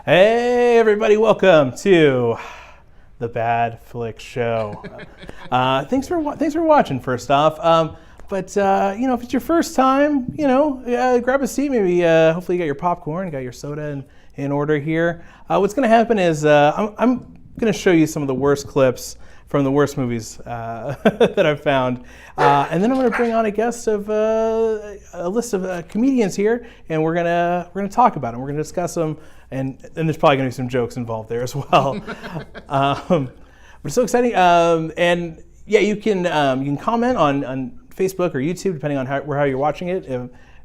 Hey, everybody, welcome to the Bad Flick Show. Thanks for watching, first off. But if it's your first time, grab a seat, maybe. Hopefully you got your popcorn, got your soda in order here. What's going to happen is I'm going to show you some of the worst clips from the worst movies that I've found. And then I'm going to bring on a guest of a list of comedians here, and we're gonna talk about them. We're going to discuss them, and there's probably going to be some jokes involved there as well. But it's so exciting. And yeah, you can comment on Facebook or YouTube, depending on how you're watching it.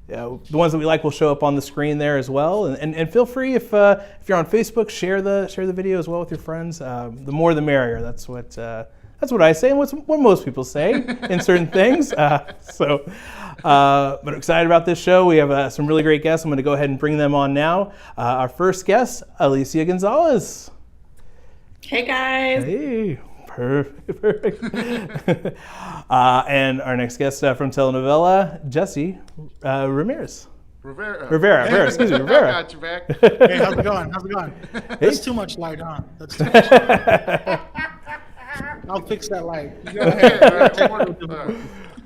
The ones that we like will show up on the screen there as well. And feel free, if you're on Facebook, share the video as well with your friends. The more the merrier. That's what I say, and what most people say in certain things. But I'm excited about this show. We have some really great guests. I'm going to go ahead and bring them on now. Our first guest, Alicia Gonzalez. Hey guys. Hey. Perfect. And our next guest from telenovela, Jesse Ramirez. Rivera. Excuse me, Rivera. I got you back. Hey, how's it going? There's too much light on. That's too much. I'll fix that light. Go ahead.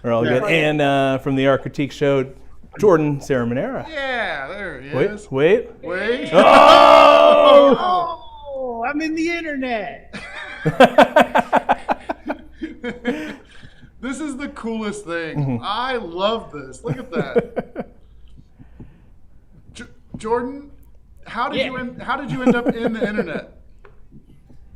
We're all good. And from the Art Critique Show, Jordan Sarah Manera. Yeah, there he is. Wait. Oh, I'm in the internet. This is the coolest thing. I love this. Look at that. Jordan, how did you end up in the internet?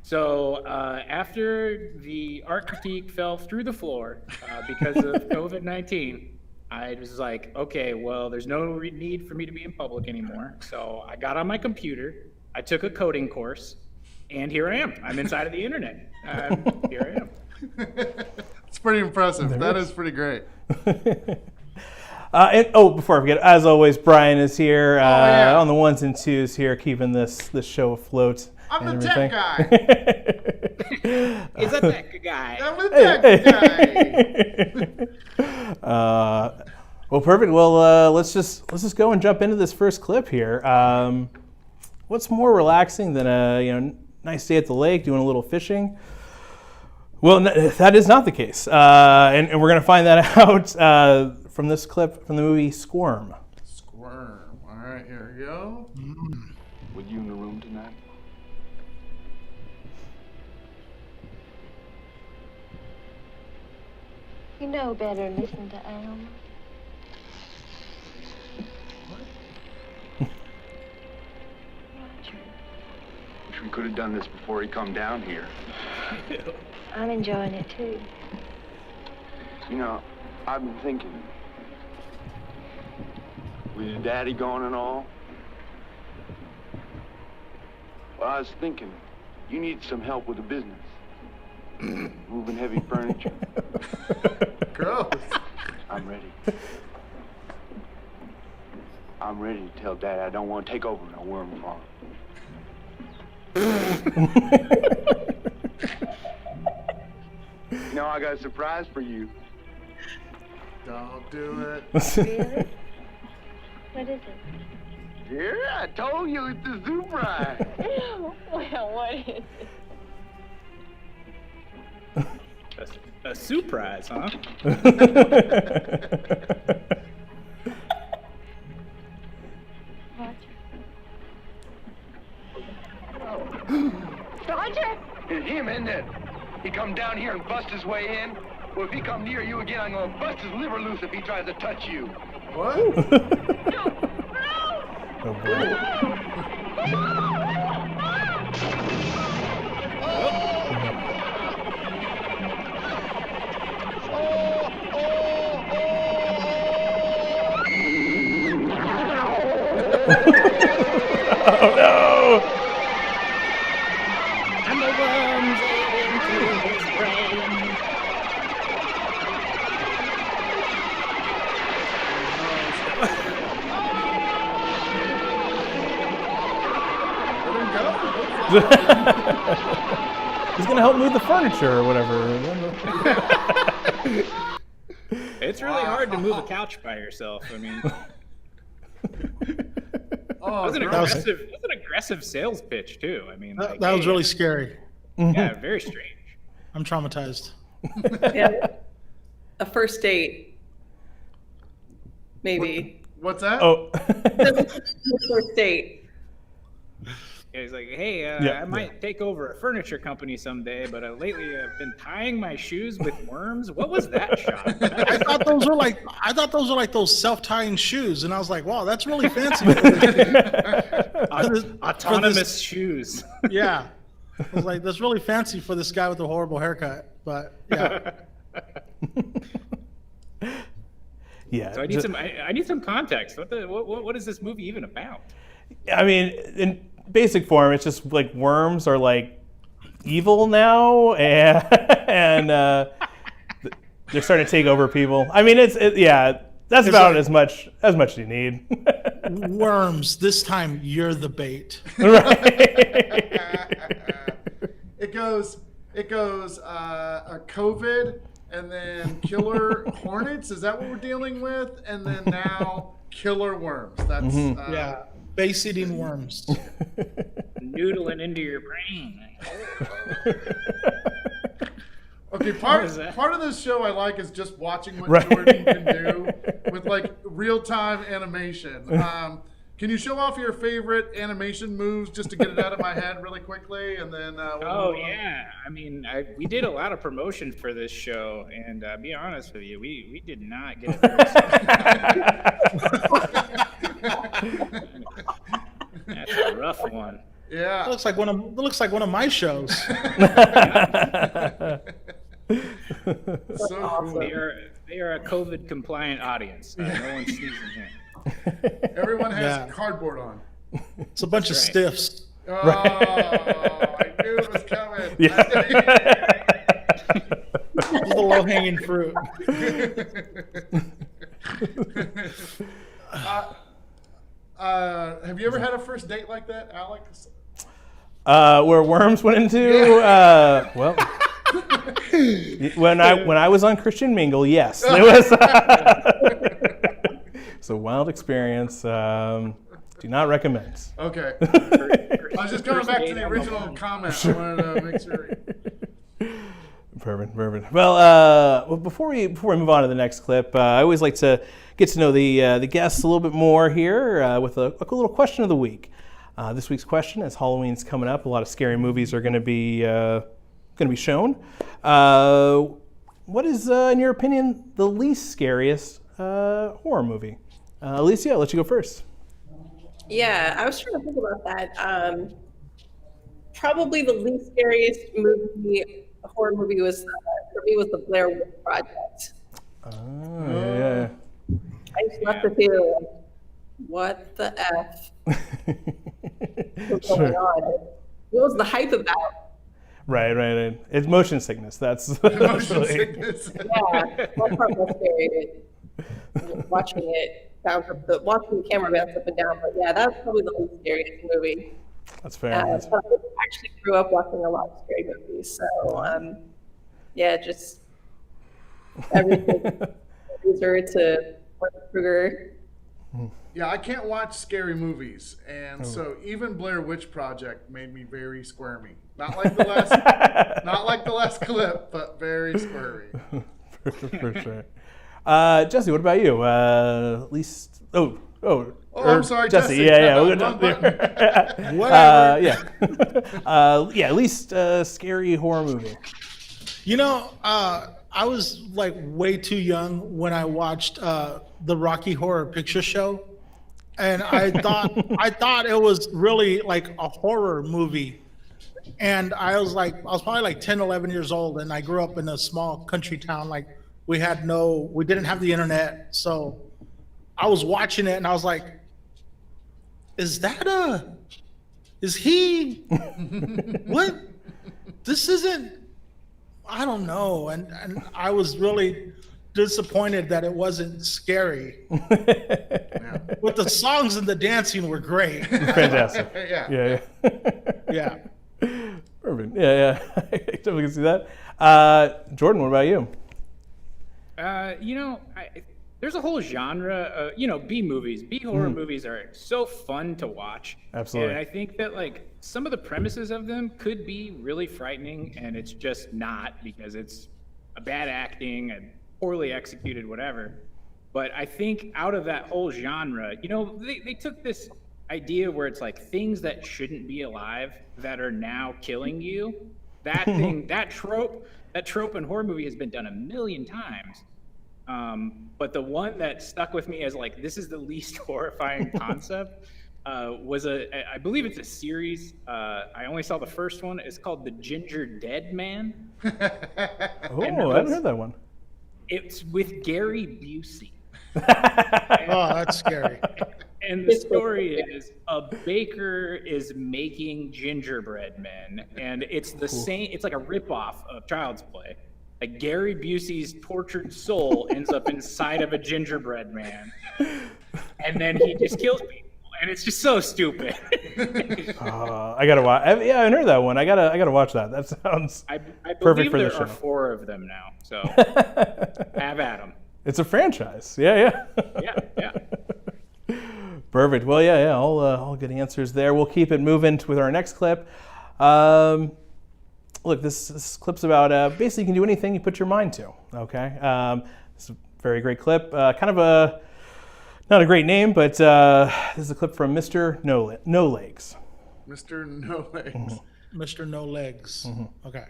So after the art critique fell through the floor because of COVID-19, I was like, okay, well, there's no need for me to be in public anymore. So I got on my computer, I took a coding course, and here I am. I'm inside of the internet. Here I am. It's pretty impressive. That is pretty great. Before I forget, as always, Brian is here on the ones and twos here, keeping this show afloat. I'm the tech guy. He's a tech guy. I'm the tech guy. Well, perfect. Well, let's just go and jump into this first clip here. What's more relaxing than a nice day at the lake, doing a little fishing? Well, that is not the case, and we're going to find that out from this clip from the movie Squirm. Squirm. All right, here we go. Were you in the room tonight? You know better than listen to Elm. Wish we could have done this before he come down here. I'm enjoying it too. I've been thinking, with your daddy gone and all, well, I was thinking, you need some help with the business. Moving heavy furniture. Gross. I'm ready. I'm ready to tell Dad I don't want to take over no worm farm. I got a surprise for you. Don't do it. Really? What is it? Yeah, I told you it's a surprise. Well, what is it? A surprise, huh? Roger? It's him, isn't it? He come down here and bust his way in. Well, if he come near you again, I'm gonna bust his liver loose if he tries to touch you. What? Oh, boy. Oh no! And the worms ate into his brain. He's gonna help move the furniture or whatever. It's really hard to move a couch by yourself. I mean, Oh, that was an aggressive sales pitch too. I mean, like, That was hey, really scary. yeah, very strange. I'm traumatized. Yeah. A first date. Maybe. What's that? Oh. First date. Yeah, he's like, hey, I might take over a furniture company someday, but lately I've been tying my shoes with worms. What was that shot? I thought those were like those self-tying shoes, and I was like, wow, that's really fancy. Autonomous shoes. Yeah, I was like, that's really fancy for this guy with a horrible haircut. But yeah, Yeah. So I need some context. What is this movie even about? I mean, in basic form, it's just like worms are like evil now, and they're starting to take over people. I mean, that's about like, as much as you need. worms. This time you're the bait. Right. It goes a COVID, and then killer hornets. Is that what we're dealing with? And then now killer worms. That's Yeah, base-eating worms. Noodling into your brain. Okay, part of this show I like is just watching what Right. Jordan can do with like real-time animation. Can you show off your favorite animation moves just to get it out of my head really quickly, and then we'll Oh move on? yeah, I mean, we did a lot of promotion for this show, and be honest with you, we did not get it very That's a rough one. Yeah. It looks like one of my shows. So cool. They are a COVID compliant audience. No one's sneezing here. Everyone has Yeah. cardboard on. It's a bunch of Right. stiffs. Oh, I knew it was coming. Yeah. The low-hanging fruit. Have you ever had a first date like that, Alex? Where worms went into? Well, when I was on Christian Mingle, yes, it was. It's a wild experience. Do not recommend. Okay. I was just going back to the original comment. I wanted to make sure. Perfect. Well, before we move on to the next clip, I always like to get to know the guests a little bit more here with a little question of the week. This week's question, as Halloween's coming up, a lot of scary movies are going to be shown. What is, in your opinion, the least scariest horror movie? Alicia, I'll let you go first. Yeah, I was trying to think about that. Probably the least scariest horror movie was for me was the Blair Witch Project. Oh, yeah. I just left the theater like, what the F was going on? What was the hype about? Right. It's motion sickness. That's Motion really- sickness. Yeah, that part was scary. Watching it watching the camera bounce up and down. But yeah, that's probably the least scariest movie. That's fair. So I actually grew up watching a lot of scary movies. So yeah, just everything. User to Krueger. Yeah, I can't watch scary movies, and so even Blair Witch Project made me very squirmy. Not like the last clip, but very squirmy. for sure. Jesse, what about you? At least. Oh, I'm sorry, Jesse. Yeah. Wrong We're gonna button. Whatever. yeah, at least scary horror movie. You know, I was like way too young when I watched the Rocky Horror Picture Show, and I thought it was really like a horror movie. And I was probably like 10, 11 years old, and I grew up in a small country town. Like we didn't have the internet, so I was watching it, and I was like, is he? What? This isn't. I don't know, and I was really disappointed that it wasn't scary. Yeah. But the songs and the dancing were great. Fantastic. Yeah. Yeah. Perfect. Yeah. I definitely can see that. Jordan, what about you? There's there's a whole genre, B movies. B horror movies are so fun to watch. Absolutely. And I think that like some of the premises of them could be really frightening, and it's just not because it's a bad acting and poorly executed, whatever. But I think out of that whole genre, they took this idea where it's like things that shouldn't be alive that are now killing you. That thing, that trope in horror movie has been done a million times. But the one that stuck with me as like, this is the least horrifying concept, was I believe it's a series. I only saw the first one. It's called The Ginger Dead Man. Oh, I haven't heard that one. It's with Gary Busey. Oh, that's scary. And the story is a baker is making gingerbread men, and it's the same. It's like a ripoff of Child's Play. Like Gary Busey's tortured soul ends up inside of a gingerbread man, and then he just kills people, and it's just so stupid. I gotta watch. I haven't heard that one. I gotta watch that. That sounds I perfect believe for the there show. are 4 of them now, so have at them. It's a franchise. Yeah. Yeah. Perfect. Well, yeah. All good answers there. We'll keep it moving with our next clip. Look, this clip's about basically you can do anything you put your mind to. Okay. It's a very great clip. Kind of not a great name, but this is a clip from Mr. No Legs. Mr. No Legs. Mr. No Legs. Okay.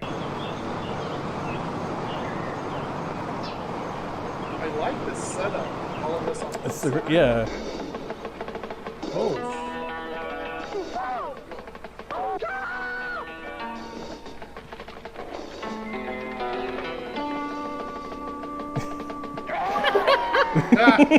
I like this setup. All of this on the side. Yeah. Oh. Wow.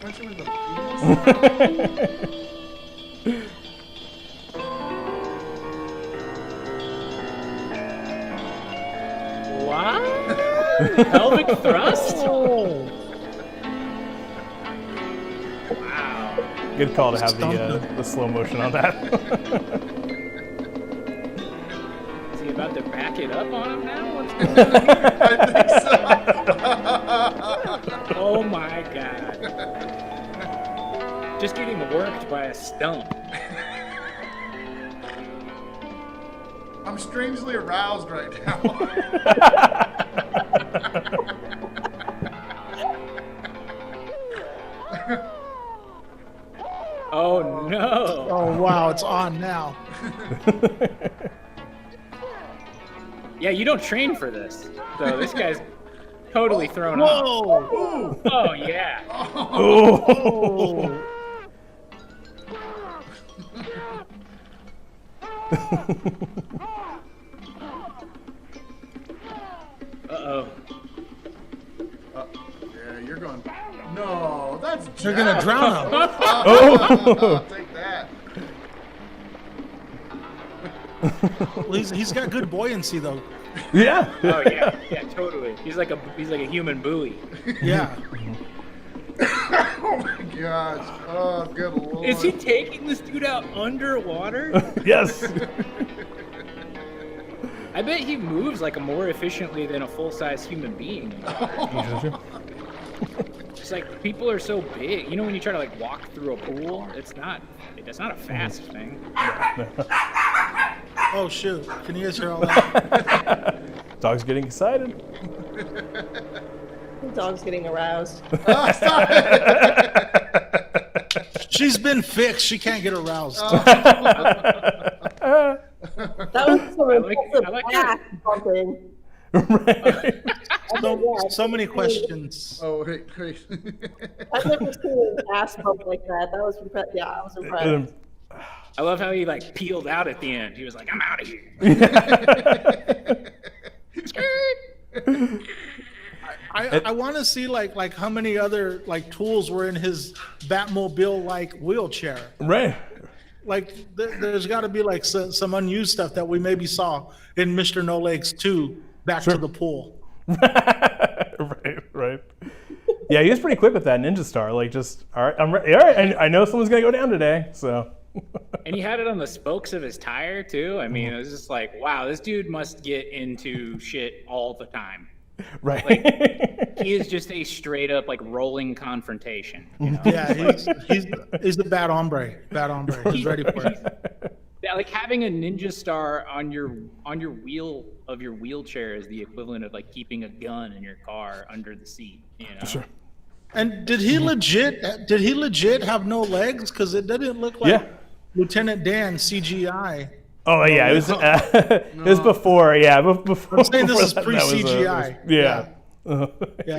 Punch him in the penis. What? Pelvic thrust? Oh. Wow. Good call to have the slow motion on that. Is he about to back it up on him now? What's going on here? I think so. Oh my god. Just getting worked by a stump. I'm strangely aroused right now. Oh no. Oh wow, it's on now. Yeah, you don't train for this. So this guy's totally thrown off. Whoa! Oh yeah. Oh! Uh-oh. Yeah, you're going. No, that's. They're gonna drown him. I'll take that. Well, he's got good buoyancy though. Yeah. Oh yeah, totally. He's like a human buoy. Yeah. Oh my gosh. Oh, good lord. Is he taking this dude out underwater? Yes. I bet he moves like more efficiently than a full-size human being. It's like people are so big. You know when you try to like walk through a pool, it's not a fast thing. Oh shoot! Can you guys hear all that? Dog's getting excited. The dog's getting aroused. She's been fixed. She can't get aroused. That was some impressive I like back bumping. Right. So many questions. Oh, wait. I've never seen an ass bump like that. That was impressive. Yeah, I was impressed. I love how he like peeled out at the end. He was like, "I'm out of here." I want to see like how many other like tools were in his Batmobile like wheelchair. Right. Like there's got to be like some unused stuff that we maybe saw in Mr. No Legs 2 Back to the Pool. Right. Yeah, he was pretty quick with that ninja star. Like, just all right, I'm ready. All right, I know someone's gonna go down today. So And he had it on the spokes of his tire too. I mean, it was just like, wow, this dude must get into shit all the time. Right. Like, he is just a straight up like rolling confrontation. You know? Yeah, he's the bad hombre. Bad hombre. He's ready for it. Yeah, like having a ninja star on your wheel of your wheelchair is the equivalent of like keeping a gun in your car under the seat. You know. Sure. And did he legit have no legs? Because it didn't look like Lieutenant Dan CGI. Oh yeah, it was it was before. Yeah, before. I'm saying this is that pre was, CGI. yeah. Yeah,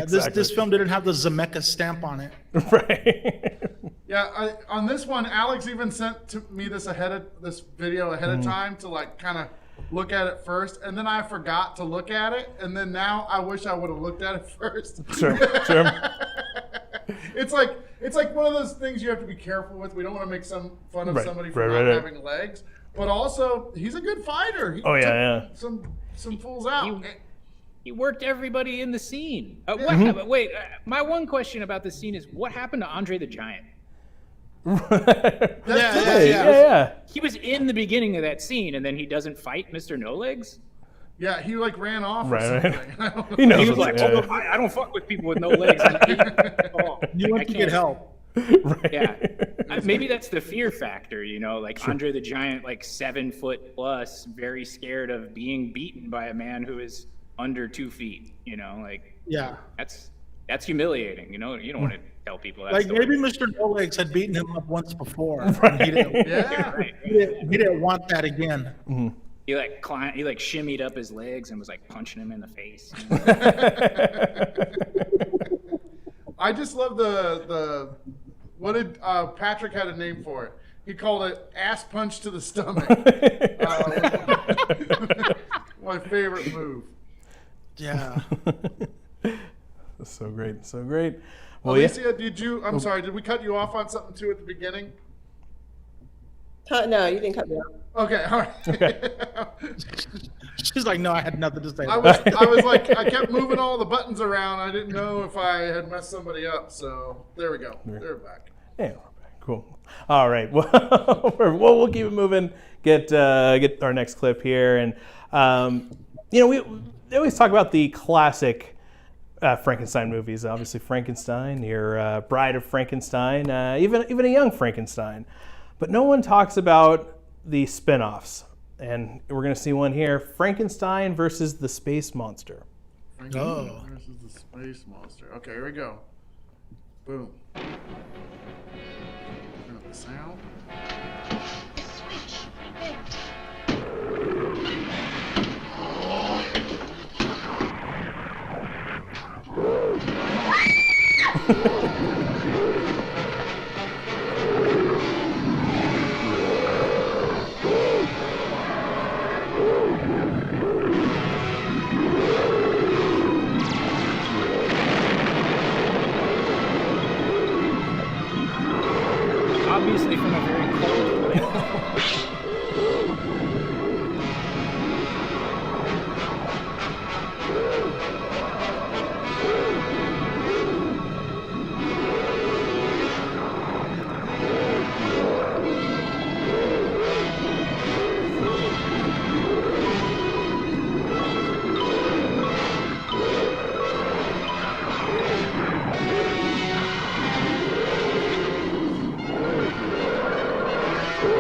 Exactly. this film didn't have the Lemcke stamp on it. Right. Yeah, on this one, Alex even sent to me this video ahead of time to like kind of look at it first, and then I forgot to look at it, and then now I wish I would have looked at it first. Sure. It's like one of those things you have to be careful with. We don't want to make some fun of somebody for Right. not having legs, but also he's a good fighter. He took some fools out. He worked everybody in the scene. Wait, my one question about this scene is what happened to Andre the Giant? Yeah. He was in the beginning of that scene, and then he doesn't fight Mr. No Legs. Yeah, he like ran off or Right. something. He knows. He was what's- like, I don't fuck with people with no legs. You want to get help. Right. Yeah, maybe that's the fear factor, you know, like Andre the Giant, like 7 foot plus, very scared of being beaten by a man who is under 2 feet. You know, like that's humiliating. You know, you don't want to tell people that. Like story. maybe Mr. No Legs had beaten him up once before. And he didn't, Right. he didn't want that again. He like shimmied up his legs and was like punching him in the face. I just love the what did Patrick had a name for it? He called it ass punch to the stomach. My favorite move. Yeah. That's so great. So great. Well, Alicia, I'm sorry, did we cut you off on something too at the beginning? No, you didn't cut me off. Okay, all right. She's like, no, I had nothing to say. I was like, I kept moving all the buttons around. I didn't know if I had messed somebody up. So there we go. They're back. Yeah, we're back. Cool. All right. Well, we'll keep it moving. Get our next clip here, and we always talk about the classic Frankenstein movies. Obviously, Frankenstein, your Bride of Frankenstein, even a young Frankenstein, but no one talks about the spin-offs. And we're going to see one here, Frankenstein versus the Space Monster. Frankenstein versus the Space Monster. Okay, here we go. Boom. Turn up the sound. Obviously from a very cold place.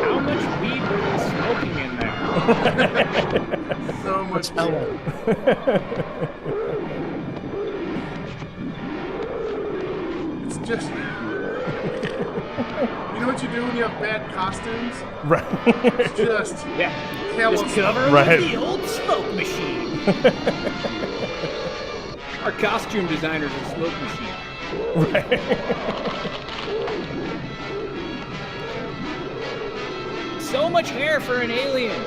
How much weed were they smoking in there? So much Hello. It's just. You know what you do when you have bad costumes? Right. It's just Yeah. hell Just of cover Right. with the old smoke machine. Our costume designer's a smoke machine. Right. So much hair for an alien.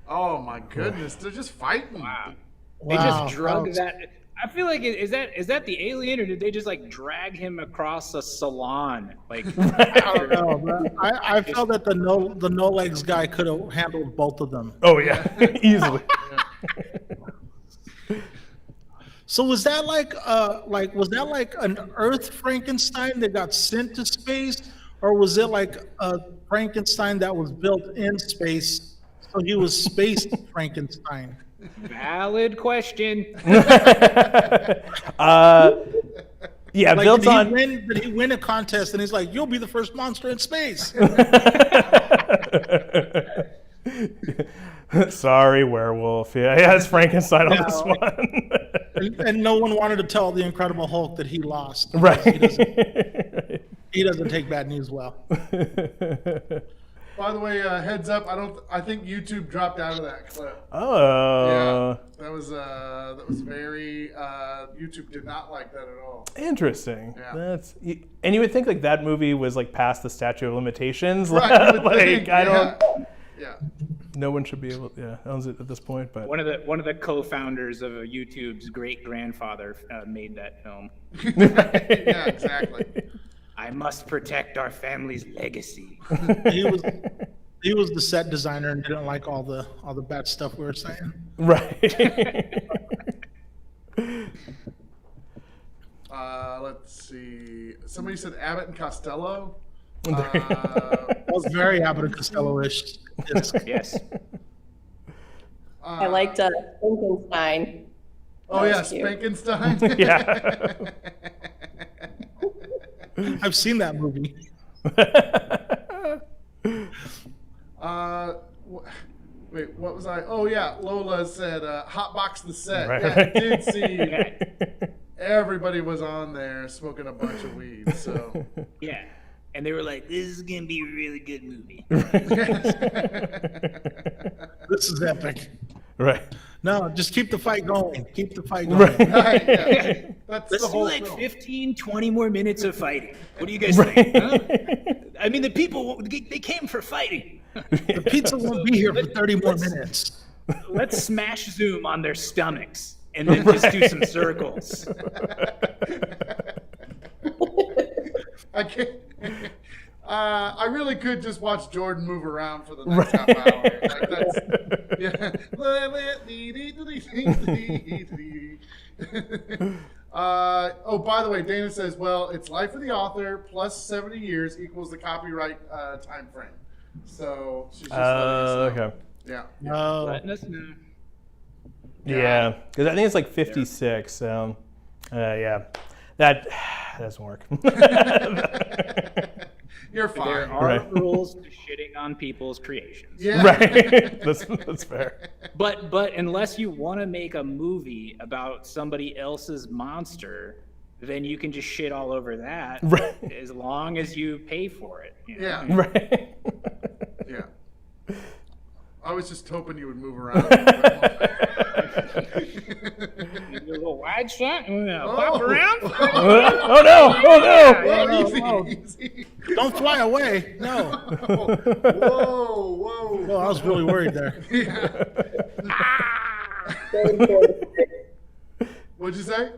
Oh my goodness, they're just fighting. Wow. They Wow. just drug that. I feel like is that the alien, or did they just like drag him across a salon? Like I don't know, bro. I felt that the no legs guy could have handled both of them. Oh yeah, easily. So was that like an Earth Frankenstein that got sent to space, or was it like a Frankenstein that was built in space? So he was space Frankenstein. Valid question. Yeah, Like, built on. Did he win a contest and he's like, "You'll be the first monster in space"? Sorry, werewolf. Yeah, it's Frankenstein on this one. and no one wanted to tell the Incredible Hulk that he lost. Right. He doesn't take bad news well. By the way, heads up, I think YouTube dropped out of that clip. Oh. Yeah, that was very. YouTube did not like that at all. Interesting. Yeah. And you would think like that movie was like past the statute of limitations. Right, you would Like think, I don't. Yeah. No one should be able. Yeah, owns it at this point. But One of the co-founders of YouTube's great grandfather made that film. Yeah, exactly. I must protect our family's legacy. He was the set designer and didn't like all the bad stuff we were saying. right. Let's see. Somebody said Abbott and Costello. That was very Abbott and Costello-ish. Yes. I liked Frankenstein. Oh That yeah, was cute. Spankenstein. Yeah. I've seen that movie. Wait, what was I? Oh yeah, Lola said hotbox the set. Right. Yeah, I did see. Everybody was on there smoking a bunch of weed. So Yeah. And they were like, "This is gonna be a really good movie." This is epic. Right. No, just keep the fight going. Keep the fight going. Right. right, yeah. That's Let's the do whole like film. 15, 20 more minutes of fighting. What do you guys think? Huh? I mean, the people, they came for fighting. The pizza won't be here for 30 more minutes. Let's smash zoom on their stomachs and then just do some circles. I can't. I really could just watch Jordan move around for the next half hour. Like that's, yeah. Oh, by the way, Dana says, well, it's life of the author plus 70 years equals the copyright time frame. So she's just letting us know. Okay. Yeah. Oh, Letting us know. Yeah, because I think it's like 56. So, yeah, that doesn't work. You're fine. There are Right. rules to shitting on people's creations. Yeah. Right. That's fair. But unless you want to make a movie about somebody else's monster, then you can just shit all over that Right. as long as you pay for it. You know? Yeah. Right. Yeah. I was just hoping you would move around. A little wide shot. Pop around. Oh no! Oh no! Whoa, easy, whoa. easy. don't fly away. No. Whoa. Well, I was really worried there. What'd you say?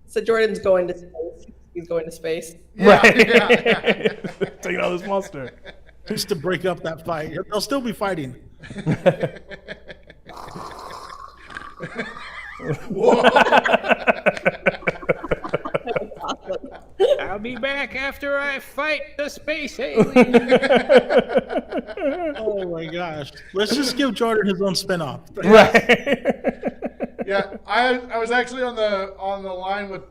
So Jordan's going to space. He's going to space. Right. Yeah. Taking out this monster. Just to break up that fight. They'll still be fighting. I'll be back after I fight the space alien. Oh my gosh. Let's just give Jordan his own spinoff. Right. Yeah, I was actually on the line with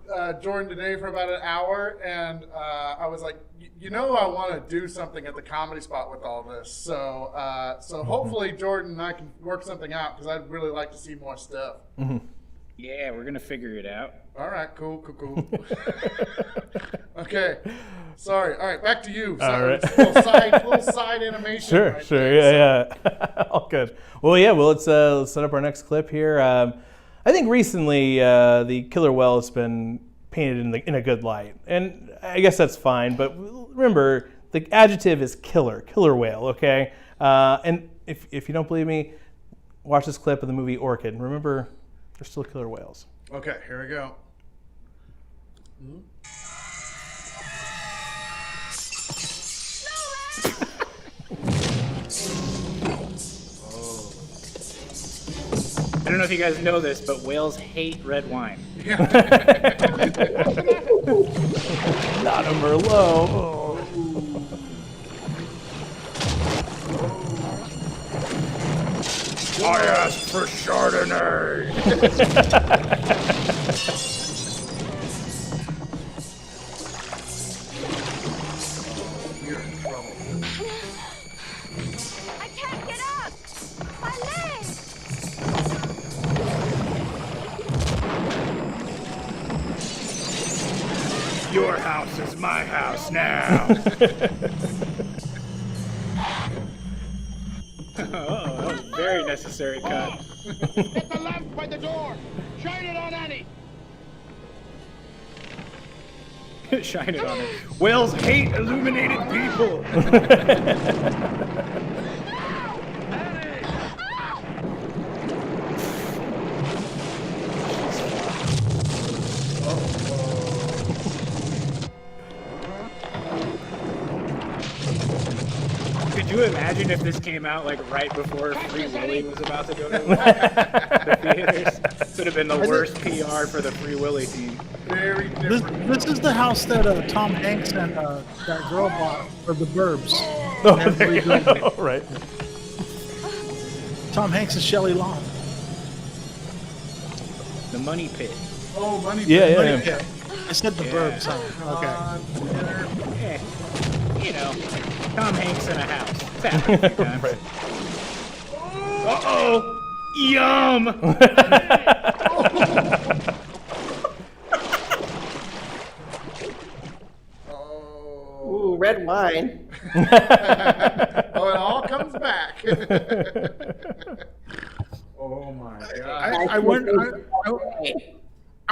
Jordan today for about an hour, and I was like, I want to do something at the Comedy Spot with all this. So hopefully Jordan and I can work something out because I'd really like to see more stuff. Yeah, we're gonna figure it out. All right, cool. Okay, sorry. All right, back to you. All Sorry, right. little side animation. Sure. right Sure. there, Yeah. All good. Well, yeah. Well, let's set up our next clip here. I think recently the killer whale has been painted in a good light, and I guess that's fine. But remember, the adjective is killer whale. Okay. And if you don't believe me, watch this clip of the movie Orchid. Remember, they're still killer whales. Okay, here we go. I don't know know if you guys know this, but whales hate red wine. Not a Merlot. Oh. I asked for Chardonnay. You're in trouble. I can't get up! My legs! Your house is my house now. Uh-oh, that was a very necessary cut. Get the lamp by the door. Shine it on Annie. Shine it on her. Whales hate illuminated people. Could you imagine if this came out like right before Free Willy was about to go to the theaters? This would have been the worst PR for the Free Willy team. Very This, different. this is the house that Tom Hanks and that girl bought for the Burbs. Oh, And there you rebuilt go. it. Right. Tom Hanks and Shelley Long. The money pit. Oh, money. Yeah, money yeah. pit. I said the Yeah. Burbs. Huh? Come Okay. on, dinner. Eh, you know, Tom Hanks in a house. It's happened a few times. Right. Uh-oh! Yum! Oh. Ooh, red wine. Oh, it all comes back. Oh my god. I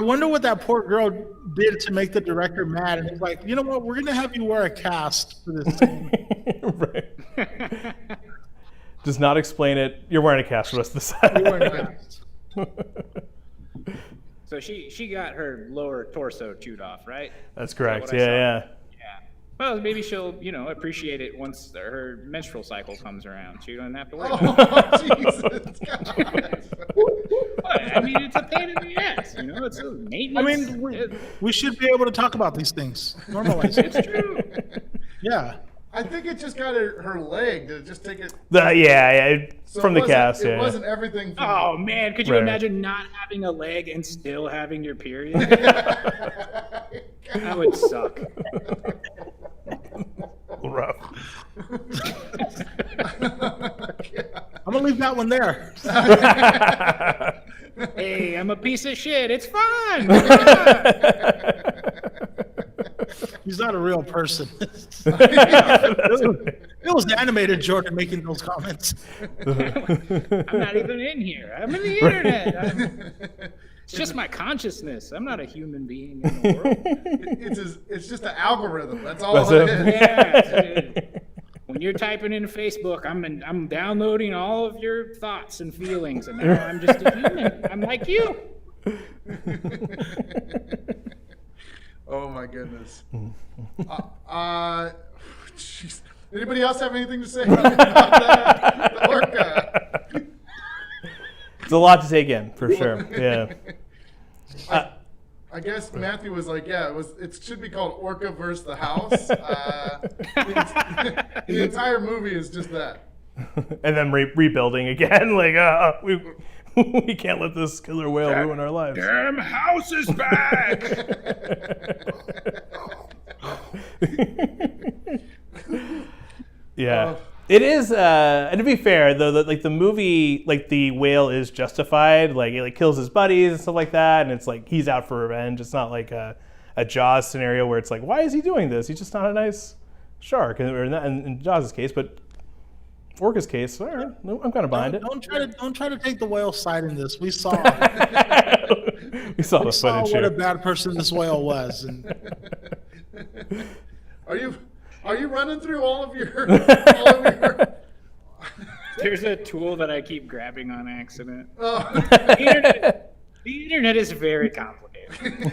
wonder what that poor girl did to make the director mad. And he's like, you know what? We're gonna have you wear a cast for this scene. Right. Does not explain it. You're wearing a cast for the rest of the You're wearing a set. cast. So she got her lower torso chewed off, right? That's correct. what I Yeah, saw? yeah. Yeah. Well, maybe she'll, appreciate it once her menstrual cycle comes around. She don't have to worry about Oh, Jesus. God. it. I mean, it's a pain in the ass, It's a I maintenance. mean, we should be able to talk about these things. Normalize it. It's true. Yeah. I think it just got her leg. Did it just take it? Yeah. So From it the wasn't- cast, It yeah. wasn't everything. From Oh man, could you Right. imagine not having a leg and still having your period? That would suck. Rough. I'm gonna leave that one there. Hey, I'm a piece of shit. It's fun. He's not a real person. It was the animated Jordan making those comments. I'm not even in here. I'm in the internet. It's just my consciousness. I'm not a human being in the world. It's just an algorithm. That's all That's it it. is. Yeah. Dude. When you're typing in Facebook, I'm downloading all of your thoughts and feelings, and now I'm just a human. I'm like you. Oh my goodness. Jeez. Anybody else have anything to say about the orca? It's a lot to take in, for sure. Yeah. I guess Matthew was like, yeah, it should be called Orca versus the House. The entire movie is just that. And then rebuilding again. Like, we can't let this killer whale ruin our lives. Damn house is back. Yeah. It is, and to be fair, though, the movie, like, the whale is justified. Like, it kills his buddies and stuff like that, and it's like he's out for revenge. It's not like a Jaws scenario where it's like, why is he doing this? He's just not a nice shark. Or in Jaws' case, but Orca's case, all right, I'm kind of behind it. Don't try to take the whale side in this. We saw We saw the footage what a here. bad person this whale was. And Are you running through all of your There's a tool that I keep grabbing on accident. Oh. The internet is very complicated.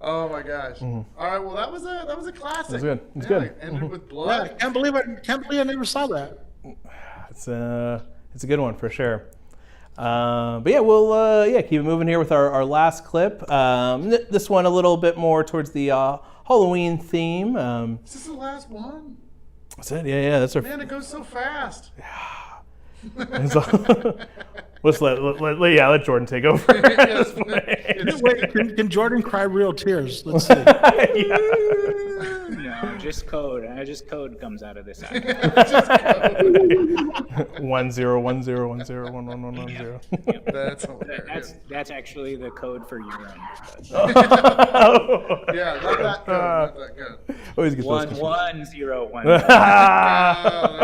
Oh my gosh! All right, well that was a classic. It was good. It was Yeah, good. it ended with yeah, blood. I can't believe I never saw that. It's It's a good one for sure. But yeah, we'll keep it moving here with our last clip. This one a little bit more towards the Halloween theme. Is this the last one? That's it. Yeah. That's our. Man, it goes so fast. Let's let Jordan take over. Yes, Wait, can Jordan cry real tears? Let's see. No, just code. Just code comes out of this. 101010111110. That's hilarious. That's actually the code for urine. Yeah, not that good. Not that good. Always get those 1101. Oh,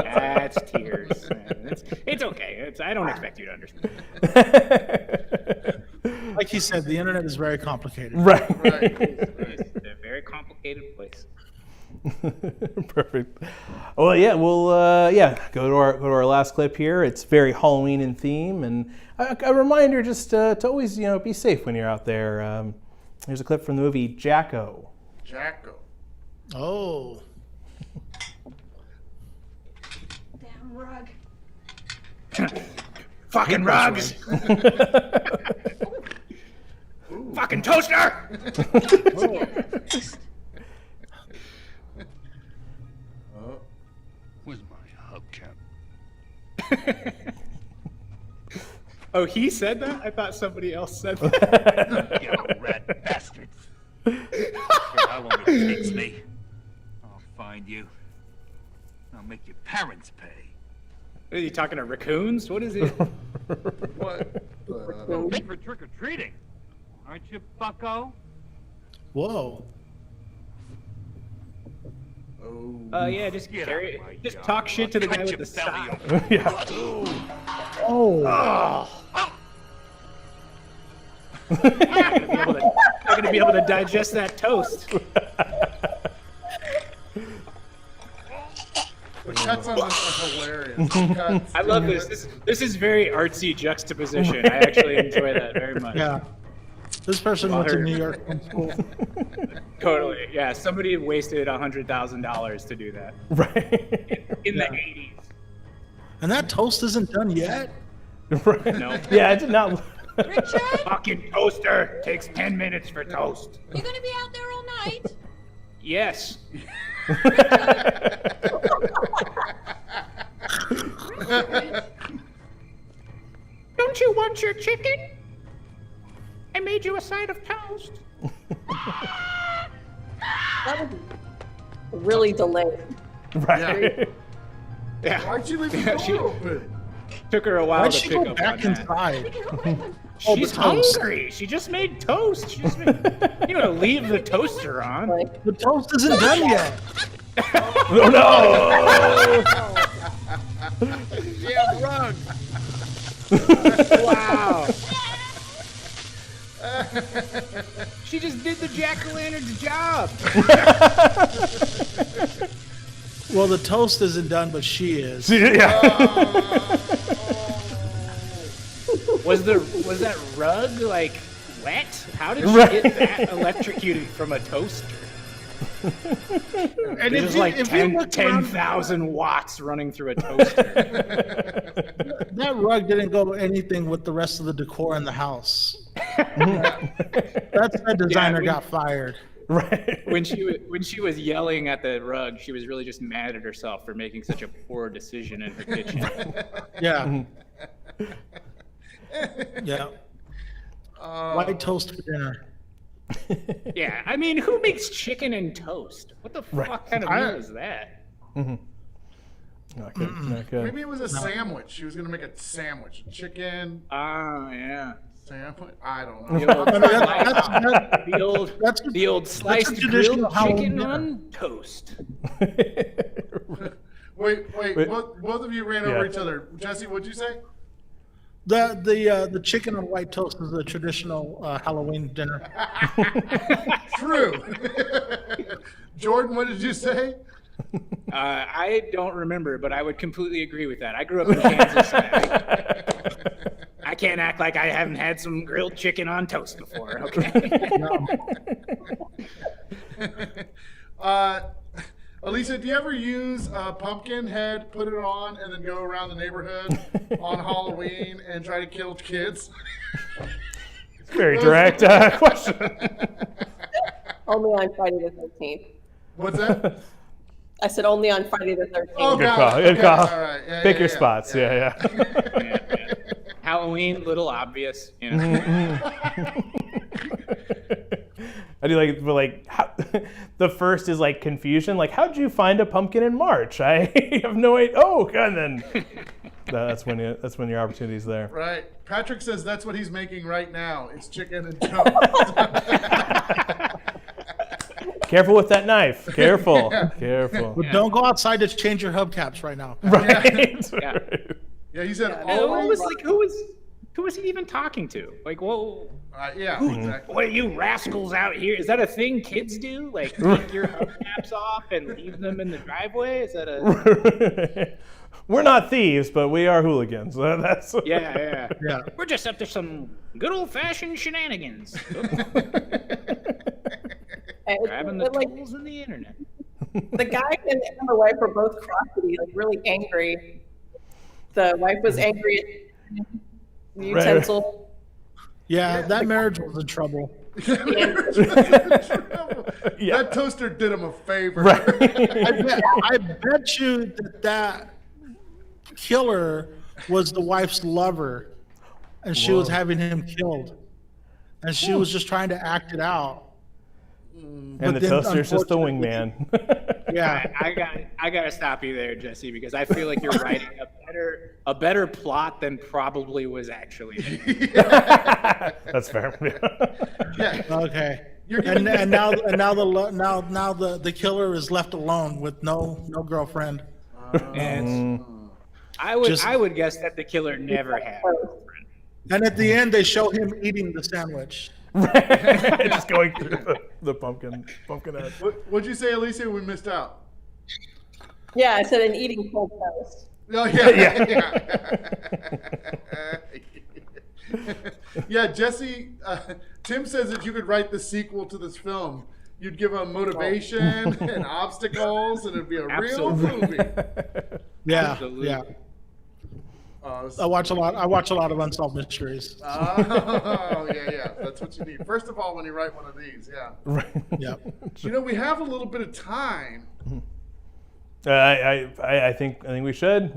That's tears. Man. It's okay. I don't expect you to understand. Like he said, the internet is very complicated. Right. It's a very complicated place. Perfect. Well, yeah, we'll go to our last clip here. It's very Halloween in theme, and a reminder just to always be safe when you're out there. Here's a clip from the movie Jacko. Jacko. Oh. Damn rug. Fucking rugs. Fucking toaster. Where's my hubcap? Oh, he said that? I thought somebody else said that. You rat bastards. How long it takes me? I'll find you. I'll make your parents pay. Are you talking to raccoons? What is it? What? Late for trick-or-treating. Aren't you, bucko? Whoa. Oh. Yeah, just Get carry out of my just yard. talk shit to the I'll guy cut with the your belly sock. open. Yeah. Oh. Not gonna be able to digest that toast. The cuts on this are hilarious. Cuts. I love this. This is very artsy juxtaposition. I actually enjoy that very much. Yeah. This person went to New York from school. Totally. Yeah. Somebody wasted $100,000 to do that Right. in the 80s. And that toast isn't done yet? Right. No. Yeah, I did not. Richard, Fucking toaster takes 10 minutes for toast. you gonna be out there all night? Yes. Don't you want your chicken? I made you a side of toast. That was really delayed. Right. Yeah. Why'd you leave the Yeah, door she- open? Took her a while Why'd to she pick go up back on that. inside? Oh, She's the toast. hungry. She just made toast. She just made, you know, leave the toaster on. Like, The toast isn't done yet. Oh no! Yeah, rug. Wow. She just did the jack-o'-lantern's job. Well, the toast isn't done, but she is. Yeah. Was that rug like wet? How did she Right. get that electrocuted from a toaster? And There's if like you 10 look around, 10,000 watts running through a toaster. that rug didn't go anything with the rest of the decor in the house. That designer we- got fired. Right. When she was yelling at the rug, she was really just mad at herself for making such a poor decision in her kitchen. Yeah. Yeah. White toast for dinner. Yeah, I mean, who makes chicken and toast? What the fuck kind of meal is that? Not good. Not good. Maybe it was a sandwich. She was gonna make a sandwich. Chicken Ah, yeah. sandwich. I don't know. The old, I mean, the old that's sliced a traditional grilled Halloween chicken dinner. on toast. Wait. Wait. Both of you ran over each other. Jesse, what'd you say? The chicken on white toast is a traditional Halloween dinner. True. Jordan, what did you say? I don't remember, but I would completely agree with that. I grew up in Kansas. I can't act like I haven't had some grilled chicken on toast before, okay? Elisa, do you ever use a pumpkin head, put it on, and then go around the neighborhood on Halloween and try to kill kids? Very direct question. Only on Friday the 13th. What's that? I said only on Friday the 13th. Oh, Good got call. it. Good Okay, call. all right. Yeah, Pick yeah, your yeah. spots. Yeah. Yeah. Halloween, little obvious. You know? I do like how, the first is like confusion. Like, how'd you find a pumpkin in March? I have no idea. Oh, and then that's when your opportunity's there. Right. Patrick says that's what he's making right now. It's chicken and toast. Careful with that knife. Careful. Careful. But don't go outside to change your hubcaps right now. Right. Yeah. Yeah, he said And what always. was who was he even talking to? Like, whoa. Yeah, exactly. What are you rascals out here? Is that a thing kids do? Like, take your hubcaps off and leave them in the driveway? Is that a... We're not thieves, but we are hooligans. That's Yeah. Yeah. We're just up to some good old-fashioned shenanigans. Grabbing the Like, tools in the internet. the guy and the wife were both crotchety, like really angry. The wife was angry at the utensil. Yeah, that marriage was in trouble. Yeah. That toaster did him a favor. I bet you that killer was the wife's lover, and she was having him killed, and she was just trying to act it out. And But the then, toaster's just the unfortunately- wingman. Yeah, I gotta stop you there, Jesse, because I feel like you're writing a better plot than probably was actually there. That's fair. Yeah. okay. You're giving And now the killer is left alone with no girlfriend. And I would guess that the killer never had. And at the end, they show him eating the sandwich. Just going through the pumpkin head. What'd you say, Alicia? We missed out. Yeah, I said an eating cold toast. Oh, yeah. Yeah, Jesse, Tim says that you could write the sequel to this film. You'd give them motivation and obstacles, and it'd be a real movie. Yeah, Absolutely. yeah. I watch a lot of unsolved mysteries. Oh, yeah. That's what you need. First of all, when you write one of these, yeah. Right. Yeah. You know, we have a little bit of time. I think we should.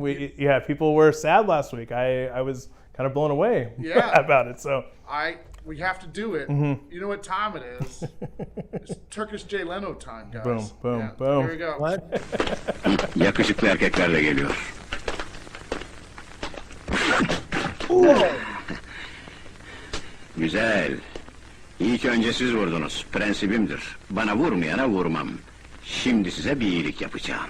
People were sad last week. I was kind of blown away about it. So We have to do it. You know what time it is? It's Turkish Jay Leno time, guys. Boom, boom, Yeah. boom. Here we go. What? Yakışıklı erkeklerle geliyor. Güzel. İlk önce siz vurdunuz. Prensibimdir. Bana vurmayana vurmam. Şimdi size bir iyilik yapacağım.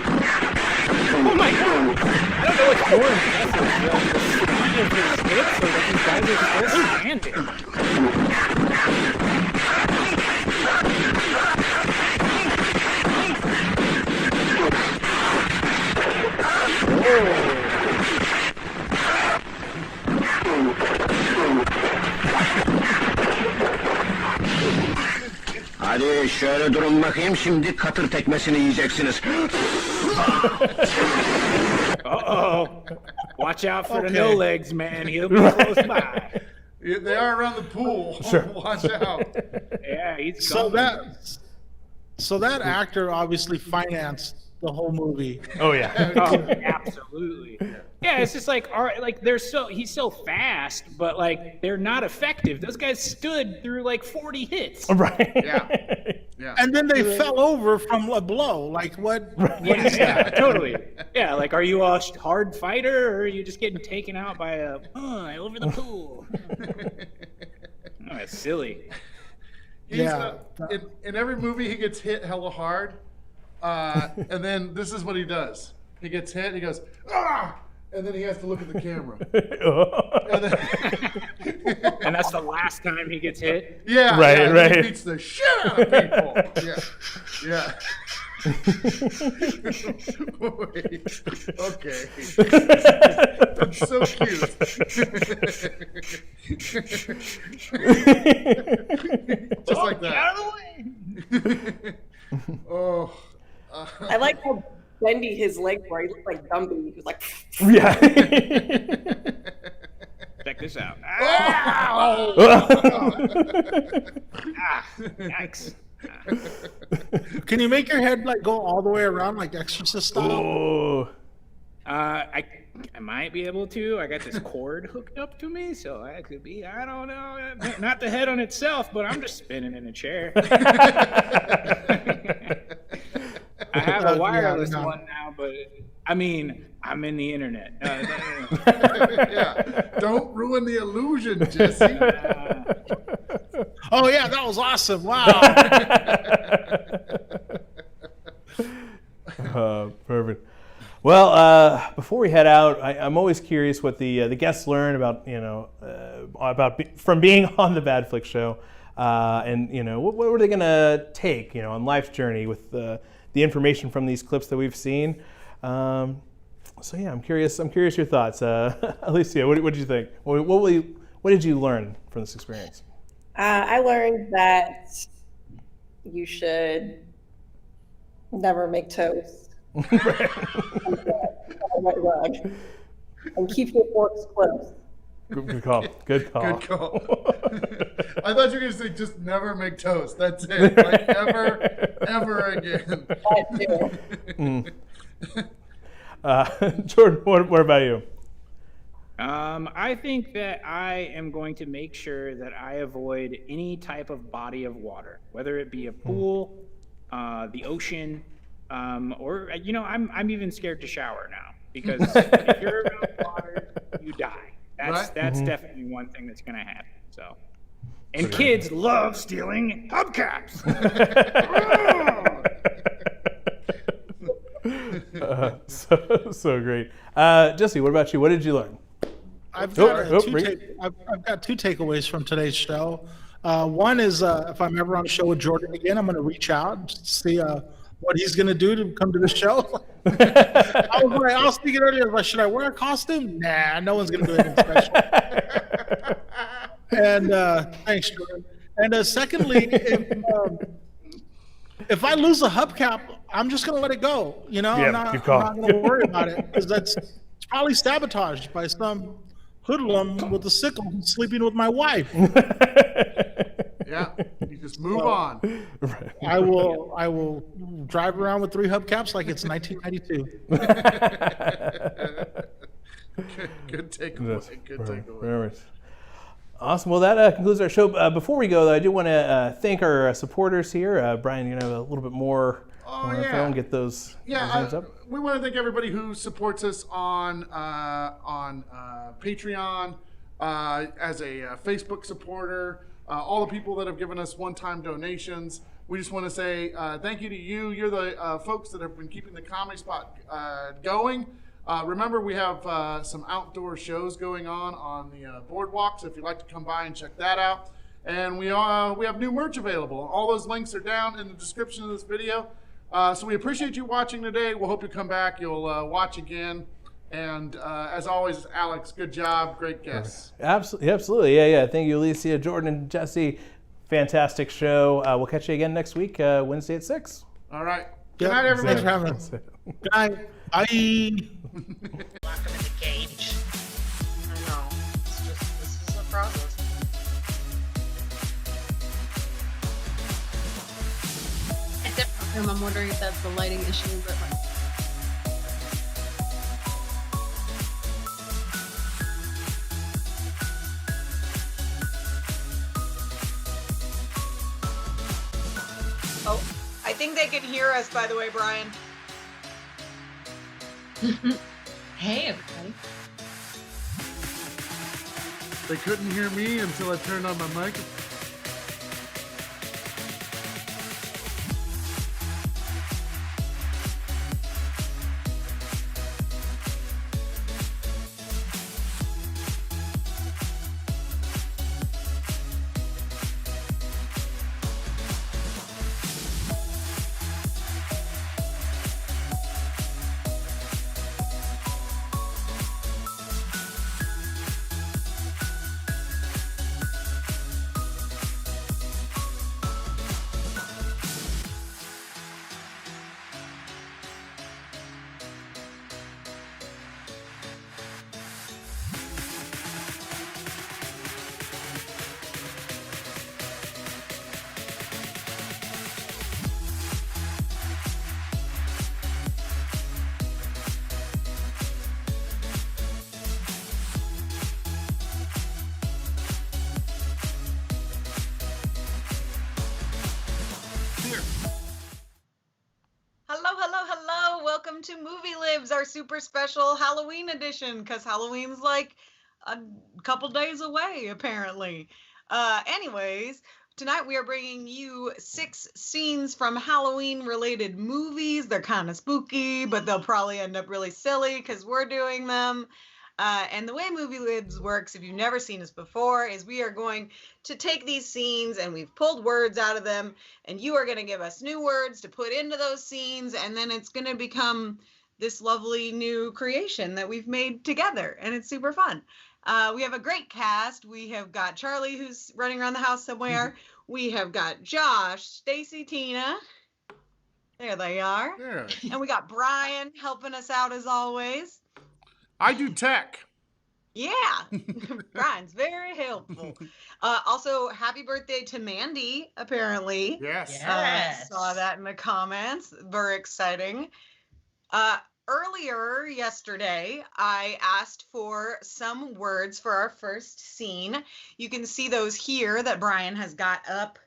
Oh my god! I don't know what's more impressive, the speed of his hits or that these guys are still standing. Hadi şöyle durun bakayım, şimdi katır tekmesini yiyeceksiniz. Uh-oh. Watch out for the no legs, man. He'll be close by. Yeah, they are around the pool. Sure. Watch out. Yeah, he's So coming. that actor obviously financed the whole movie. Oh yeah. Oh, absolutely. Yeah, it's just like, all right, like he's so fast, but like they're not effective. Those guys stood through like 40 hits. Right. Yeah. And then they fell over from a blow. Like what? Yeah, totally. Yeah, like, are you a hard fighter, or are you just getting taken out by a over the pool? Oh, it's silly. He's, in every movie, he gets hit hella hard. And then this is what he does. He gets hit, he goes, ah! And then he has to look at the camera. And, then, And that's the last time he gets hit. yeah, Right, and right. He beats the shit out of people. Yeah. Wait, okay. That's so cute. Just like that. Out of the way. Oh. I like how bendy his legs were. He looked like Gumby. He was like, Yeah. Check this out. Yikes. Can you make your head like go all the way around like Exorcist style? Oh. I might be able to. I got this cord hooked up to me, so that could be. I don't know. Not the head on itself, but I'm just spinning in a chair. I have a wireless one now, but I mean, I'm in the internet. Yeah. Don't ruin the illusion, Jesse. Oh yeah, that was awesome! Wow. Perfect. Well, before we head out, I'm always curious what the guests learn about from being on the Bad Flick Show, and what were they gonna take on life's journey with the information from these clips that we've seen. So yeah, I'm curious your thoughts. Alicia, what did you think? What did you learn from this experience? I learned that you should never make toast. And keep your forks close. Good call. Good call. Good call. I thought you were going to say just never make toast. That's it. Like ever again. Jordan, what about you? I think that I am going to make sure that I avoid any type of body of water, whether it be a pool, the ocean, or I'm even scared to shower now because if you're around water, you die. That's definitely one thing that's going to happen. So, and kids love stealing hubcaps. So great. Jesse, what about you? What did you learn? I've got two takeaways from today's show. One is if I'm ever on a show with Jordan again, I'm going to reach out and see what he's going to do to come to the show. I was thinking earlier, should I wear a costume? Nah, no one's going to do anything special. And thanks, Jordan. And secondly, if I lose a hubcap, I'm just going to let it go. I'm not going to worry about it because it's probably sabotaged by some hoodlum with a sickle who's sleeping with my wife. Yeah, you just move on. Right. I will drive around with 3 hubcaps like it's 1992. Good takeaway. Good takeaway. Very nice. Awesome. Well, that concludes our show. Before we go, though, I do want to thank our supporters here. Brian, you have a little bit more info and get those names up. We want to thank everybody who supports us on Patreon, as a Facebook supporter, all the people that have given us one-time donations. We just want to say thank you to you. You're the folks that have been keeping the Comedy Spot going. Remember, we have some outdoor shows going on the boardwalk, so if you'd like to come by and check that out. And we have new merch available. All those links are down in the description of this video. So we appreciate you watching today. We'll hope you come back. You'll watch again. And as always, Alex, good job. Great guests. Absolutely. Yeah. Thank you, Alicia, Jordan, and Jesse. Fantastic show. We'll catch you again next week, Wednesday at 6. All right. Good night, everybody. Thanks for having us. Good night. Bye. Lock him in the cage. I know. This is a process. I'm wondering if that's the lighting issue, but Oh, I think they can hear us, by the way, Brian. hey, everybody. They couldn't hear me until I turned on my mic. welcome to Movie Libs, our super special Halloween edition, because Halloween's like a couple days away, apparently. Anyways, tonight we are bringing you 6 scenes from Halloween-related movies. They're kind of spooky, but they'll probably end up really silly because we're doing them. And the way Movie Libs works, if you've never seen us before, is we are going to take these scenes and we've pulled words out of them, and you are going to give us new words to put into those scenes, and then it's going to become this lovely new creation that we've made together, and it's super fun. We have a great cast. We have got Charlie, who's running around the house somewhere. We have got Josh, Stacey, Tina. There they are. Yeah. And we got Brian helping us out as always. I do tech. Yeah, Brian's very helpful. Also, happy birthday to Mandy, apparently. Yes. Saw that in the comments. Very exciting. Earlier yesterday, I asked for some words for our first scene. You can see those here that Brian has got up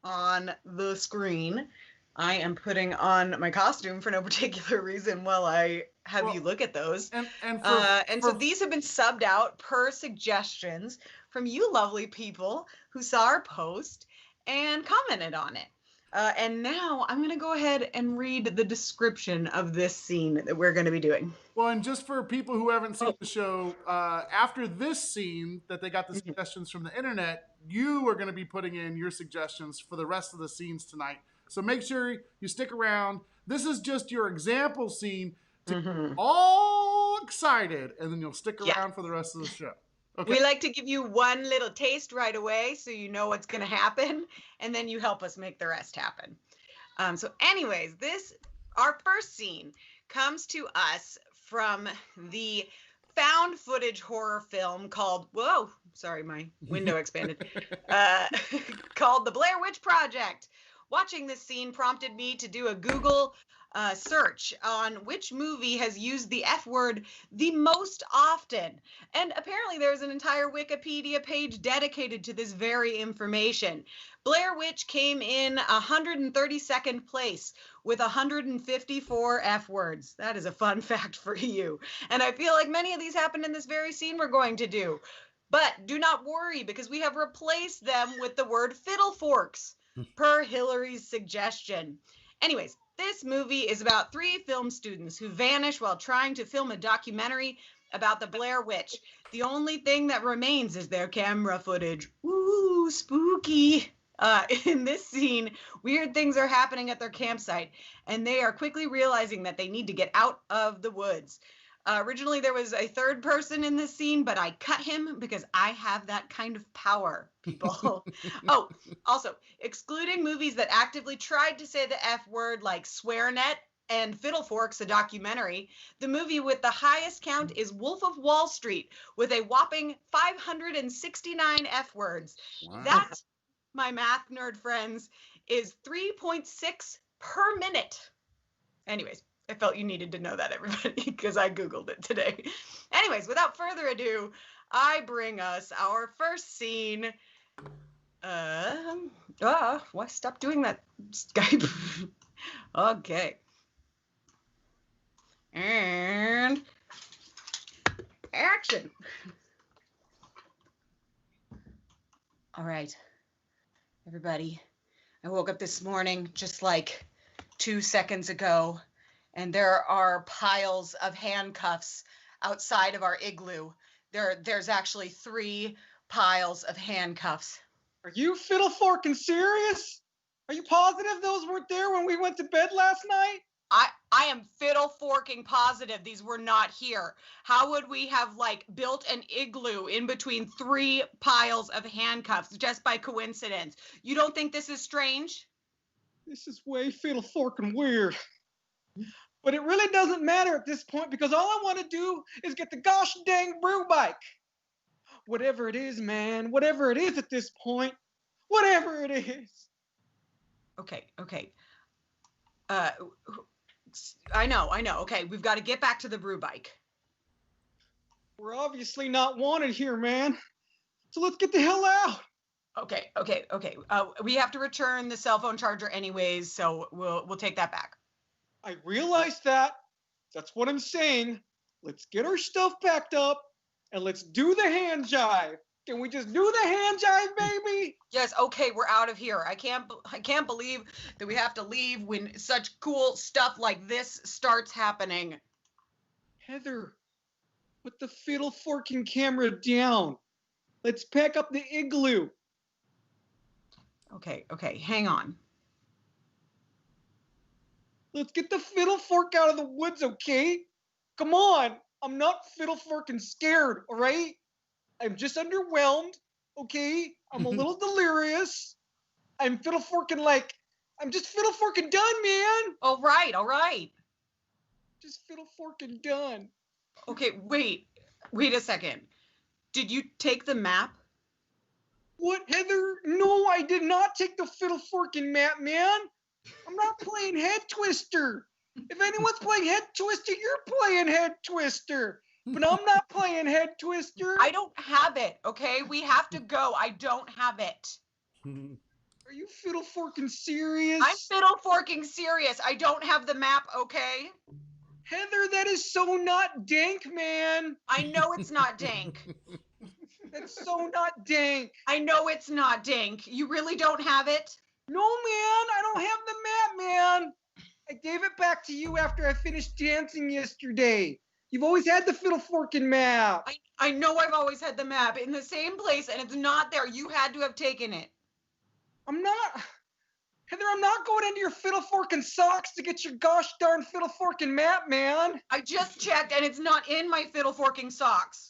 on the screen. I am putting on my costume for no particular reason while I have you look at those. So these have been subbed out per suggestions from you lovely people who saw our post and commented on it. And now I'm going to go ahead and read the description of this scene that we're going to be doing. Well, and just for people who haven't seen the show, after this scene that they got the suggestions from the internet, you are going to be putting in your suggestions for the rest of the scenes tonight. So make sure you stick around. This is just your example scene to get all excited, and then you'll stick around for the rest of the show. Okay. We like to give you one little taste right away so you know what's going to happen, and then you help us make the rest happen. So anyways, our first scene comes to us from the found footage horror film called, whoa, sorry, my window expanded, called The Blair Witch Project. Watching this scene prompted me to do a Google search on which movie has used the F word the most often. And apparently there's an entire Wikipedia page dedicated to this very information. Blair Witch came in 132nd place with 154 F words. That is a fun fact for you. And I feel like many of these happened in this very scene we're going to do. But do not worry, because we have replaced them with the word fiddle forks, per Hillary's suggestion. Anyways, this movie is about 3 film students who vanish while trying to film a documentary about the Blair Witch. The only thing that remains is their camera footage. Ooh, spooky. In this scene, weird things are happening at their campsite, and they are quickly realizing that they need to get out of the woods. Originally, there was a third person in this scene, but I cut him because I have that kind of power, people. Oh, also, excluding movies that actively tried to say the F word, like SwearNet and Fiddle Forks, a documentary, the movie with the highest count is Wolf of Wall Street, with a whopping 569 F words. Wow. That, my math nerd friends, is 3.6 per minute. Anyways. I felt you needed to know that, everybody, because I Googled it today. Anyways, without further ado, I bring us our first scene. Why stop doing that, Skype? Okay. And action. All right, everybody. I woke up this morning just like 2 seconds ago, and there are piles of handcuffs outside of our igloo. There's actually 3 piles of handcuffs. Are you fiddle forking serious? Are you positive those weren't there when we went to bed last night? I am fiddle forking positive these were not here. How would we have built an igloo in between 3 piles of handcuffs just by coincidence? You don't think this is strange? This is way fiddle forking weird. But it really doesn't matter at this point, because all I want to do is get the gosh dang brew bike. Whatever it is, man, whatever it is at this point, whatever it is. Okay. I know. Okay, we've got to get back to the brew bike. We're obviously not wanted here, man. So let's get the hell out. Okay. We have to return the cell phone charger anyways, so we'll take that back. I realize that, That's what I'm saying. Let's get our stuff packed up and let's do the hand jive. Can we just do the hand jive, baby? Yes, okay, we're out of here. I can't believe that we have to leave when such cool stuff like this starts happening. Heather, put the fiddle forking camera down. Let's pack up the igloo. Okay, hang on. Let's get the fiddle fork out of the woods, okay? Come on. I'm not fiddle forking scared, all right? I'm just underwhelmed, okay? I'm a little delirious. I'm just fiddle forking done, man. All right. Just fiddle forking done. Okay, wait a second. Did you take the map? What, Heather? No, I did not take the fiddle forking map, man. I'm not playing head twister. If anyone's playing head twister, you're playing head twister. But I'm not playing head twister. I don't have it, okay? We have to go. I don't have it. Are you fiddle forking serious? I'm fiddle forking serious. I don't have the map, okay? Heather, that is so not dank, man. I know it's not dank. That's so not dank. I know it's not dank. You really don't have it? No, man, I don't have the map, man. I gave it back to you after I finished dancing yesterday. You've always had the fiddle forking map. I know I've always had the map in the same place and it's not there. You had to have taken it. Heather, I'm not going into your fiddle forking socks to get your gosh darn fiddle forking map, man. I just checked and it's not in my fiddle forking socks.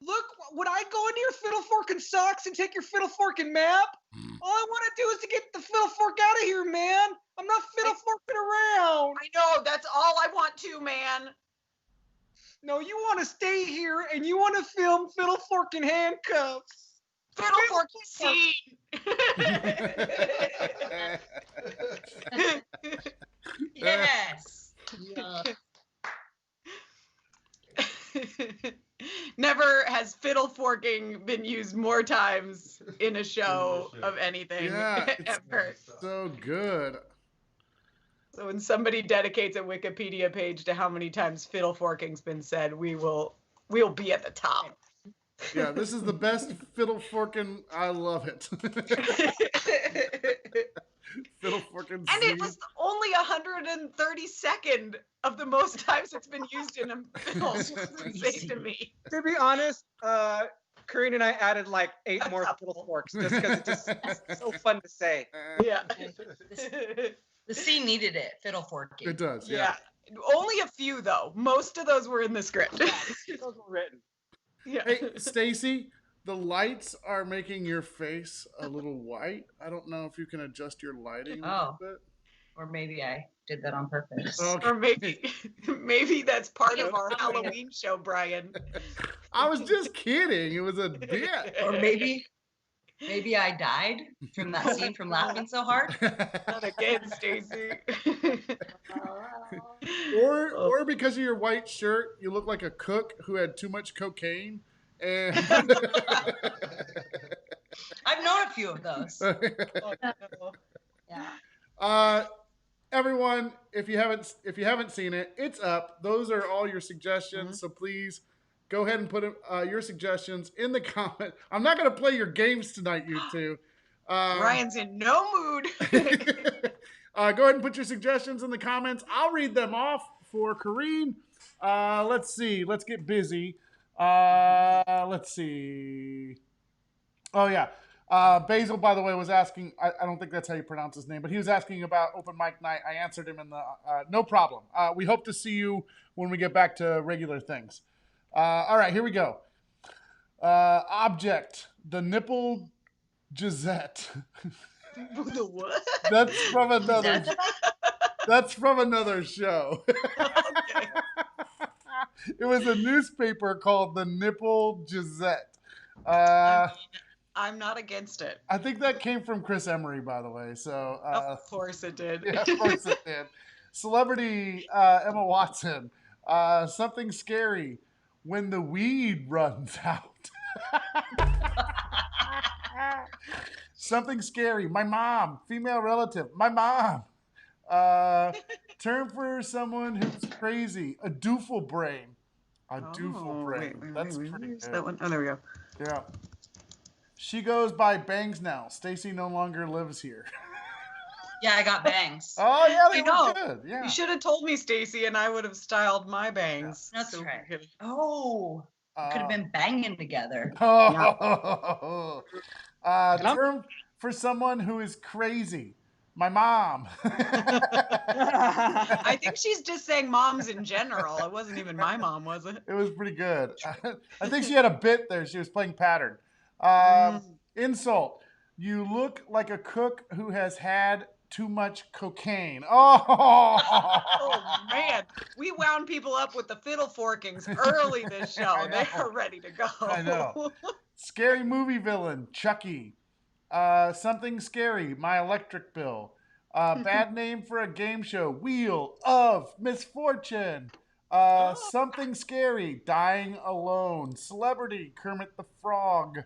Look, would I go into your fiddle forking socks and take your fiddle forking map? All I want to do is to get the fiddle fork out of here, man. I'm not fiddle forking around. I know, that's all I want to, man. No, you want to stay here and you want to film fiddle forking handcuffs. Fiddle forking scene. Yes. Never has fiddle forking been used more times in a show of anything ever. So good. So when somebody dedicates a Wikipedia page to how many times fiddle forking's been said, we'll be at the top. Yeah, this is the best fiddle forking. I love it. Fiddle forking. And it was only 132nd of the most times it's been used in a film. It's insane to me. To be honest, Coreen and I added like 8 more fiddle forks just because it's so fun to say. Yeah. The scene needed it, fiddle forking. It does, Yeah. Only a few though. Most of those were in the script. Those were written. Yeah. Hey, Stacey, the lights are making your face a little white. I don't know if you can adjust your lighting a little bit. Or maybe I did that on purpose. Okay. Or maybe that's part of our Halloween show, Brian. I was just kidding. It was a bit. Or maybe I died from that scene from laughing so hard. Not again, Stacey. Or because of your white shirt, you look like a cook who had too much cocaine. And I've known a few of those. Yeah. Everyone, if you haven't seen it, it's up. Those are all your suggestions. So please go ahead and put your suggestions in the comment. I'm not going to play your games tonight, you two. Ryan's in no mood. Go ahead and put your suggestions in the comments. I'll read them off for Coreen. Let's see. Let's get busy. Let's see. Oh, yeah. Basil, by the way, was asking, I don't think that's how you pronounce his name, but he was asking about open mic night. I answered him in the, no problem. We hope to see you when we get back to regular things. All right, here we go. Object, the nipple Jett. The what? That's from another show. Okay. It was a newspaper called the Nipple Jett. I'm not against it. I think that came from Chris Emery, by the way. So of course it did. Yeah, of course it did. Celebrity Emma Watson. Something scary when the weed runs out. Something scary. My mom, female relative. My mom. Term for someone who's crazy. A doofle brain. A doofle brain. That's pretty Where's good. that one? Oh, there we go. Yeah. She goes by Bangs now. Stacy no longer lives here. Yeah, I got bangs. Oh yeah, they I were know. good. Yeah. You should have told me, Stacy, and I would have styled my bangs. That's So right. we could- Oh, we could have been banging together. Oh. And I'm- Term for someone who is crazy. My mom. I think she's just saying moms in general. It wasn't even my mom, was it? It was pretty good. I think she had a bit there. She was playing pattern. Insult. You look like a cook who has had too much cocaine. Oh man, we wound people up with the fiddle forkings early this show. They are ready to go. I know. Scary movie villain, Chucky. Something scary, My Electric Bill. Bad name for a game show, Wheel of Misfortune. Something scary, Dying Alone. Celebrity, Kermit the Frog.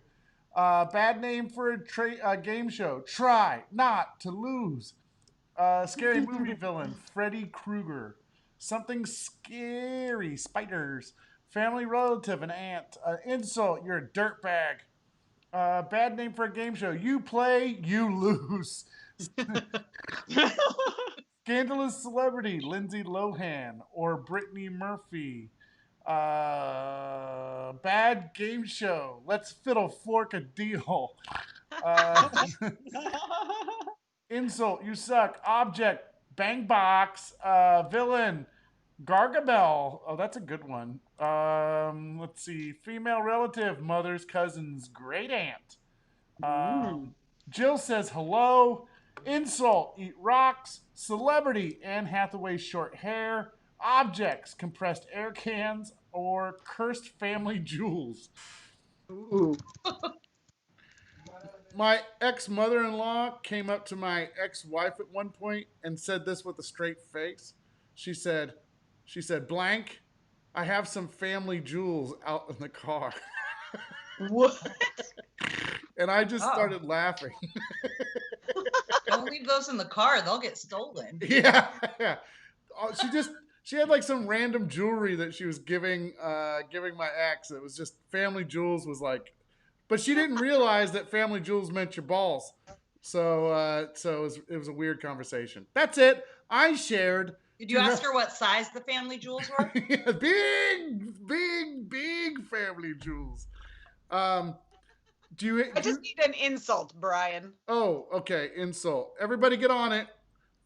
Bad name for a game show, Try Not to Lose. Scary movie villain, Freddy Krueger. Something scary, spiders. Family relative, an aunt. Insult, you're a dirtbag. Bad name for a game show, you play, you lose. Scandalous celebrity, Lindsay Lohan or Brittany Murphy. Bad game show, let's fiddle fork a deal. Insult, you suck. Object, bang box. Villain, Gargamel. Oh, that's a good one. Let's see. Female relative, mother's cousin's great aunt. Jill says hello. Insult, eat rocks. Celebrity, Anne Hathaway's short hair. Objects, compressed air cans or cursed family jewels. Ooh. My ex-mother-in-law came up to my ex-wife at one point and said this with a straight face. She said, blank, I have some family jewels out in the car. What? And I just started laughing. Don't leave those in the car; they'll get stolen. Yeah. She had like some random jewelry that she was giving my ex. It was just family jewels was like, but she didn't realize that family jewels meant your balls. So it was a weird conversation. That's it. I shared. Did you ask her what size the family jewels were? Yeah, big family jewels. I just need an insult, Brian. Oh, okay. Insult. Everybody get on it.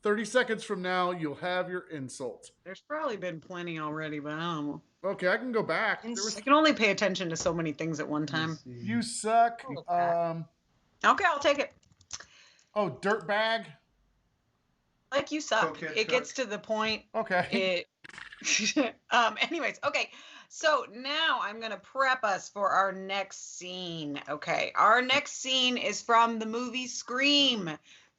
30 seconds from now, you'll have your insult. There's probably been plenty already, but I don't know. Okay, I can go back. I can only pay attention to so many things at one time. You suck. Okay, I'll take it. Oh, dirtbag. Like you suck. Okay, It gets to the point. Okay. Anyways, okay. So now I'm going to prep us for our next scene. Okay. Our next scene is from the movie Scream.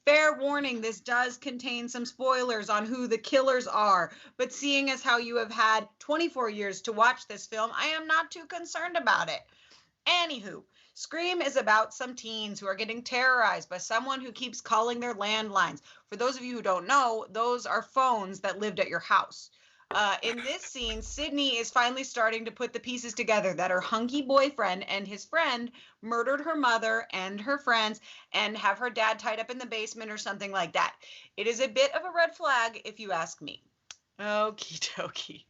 Fair warning, this does contain some spoilers on who the killers are, but seeing as how you have had 24 years to watch this film, I am not too concerned about it. Anywho, Scream is about some teens who are getting terrorized by someone who keeps calling their landlines. For those of you who don't know, those are phones that lived at your house. In this scene, Sydney is finally starting to put the pieces together that her hunky boyfriend and his friend murdered her mother and her friends and have her dad tied up in the basement or something like that. It is a bit of a red flag if you ask me. Okie dokie.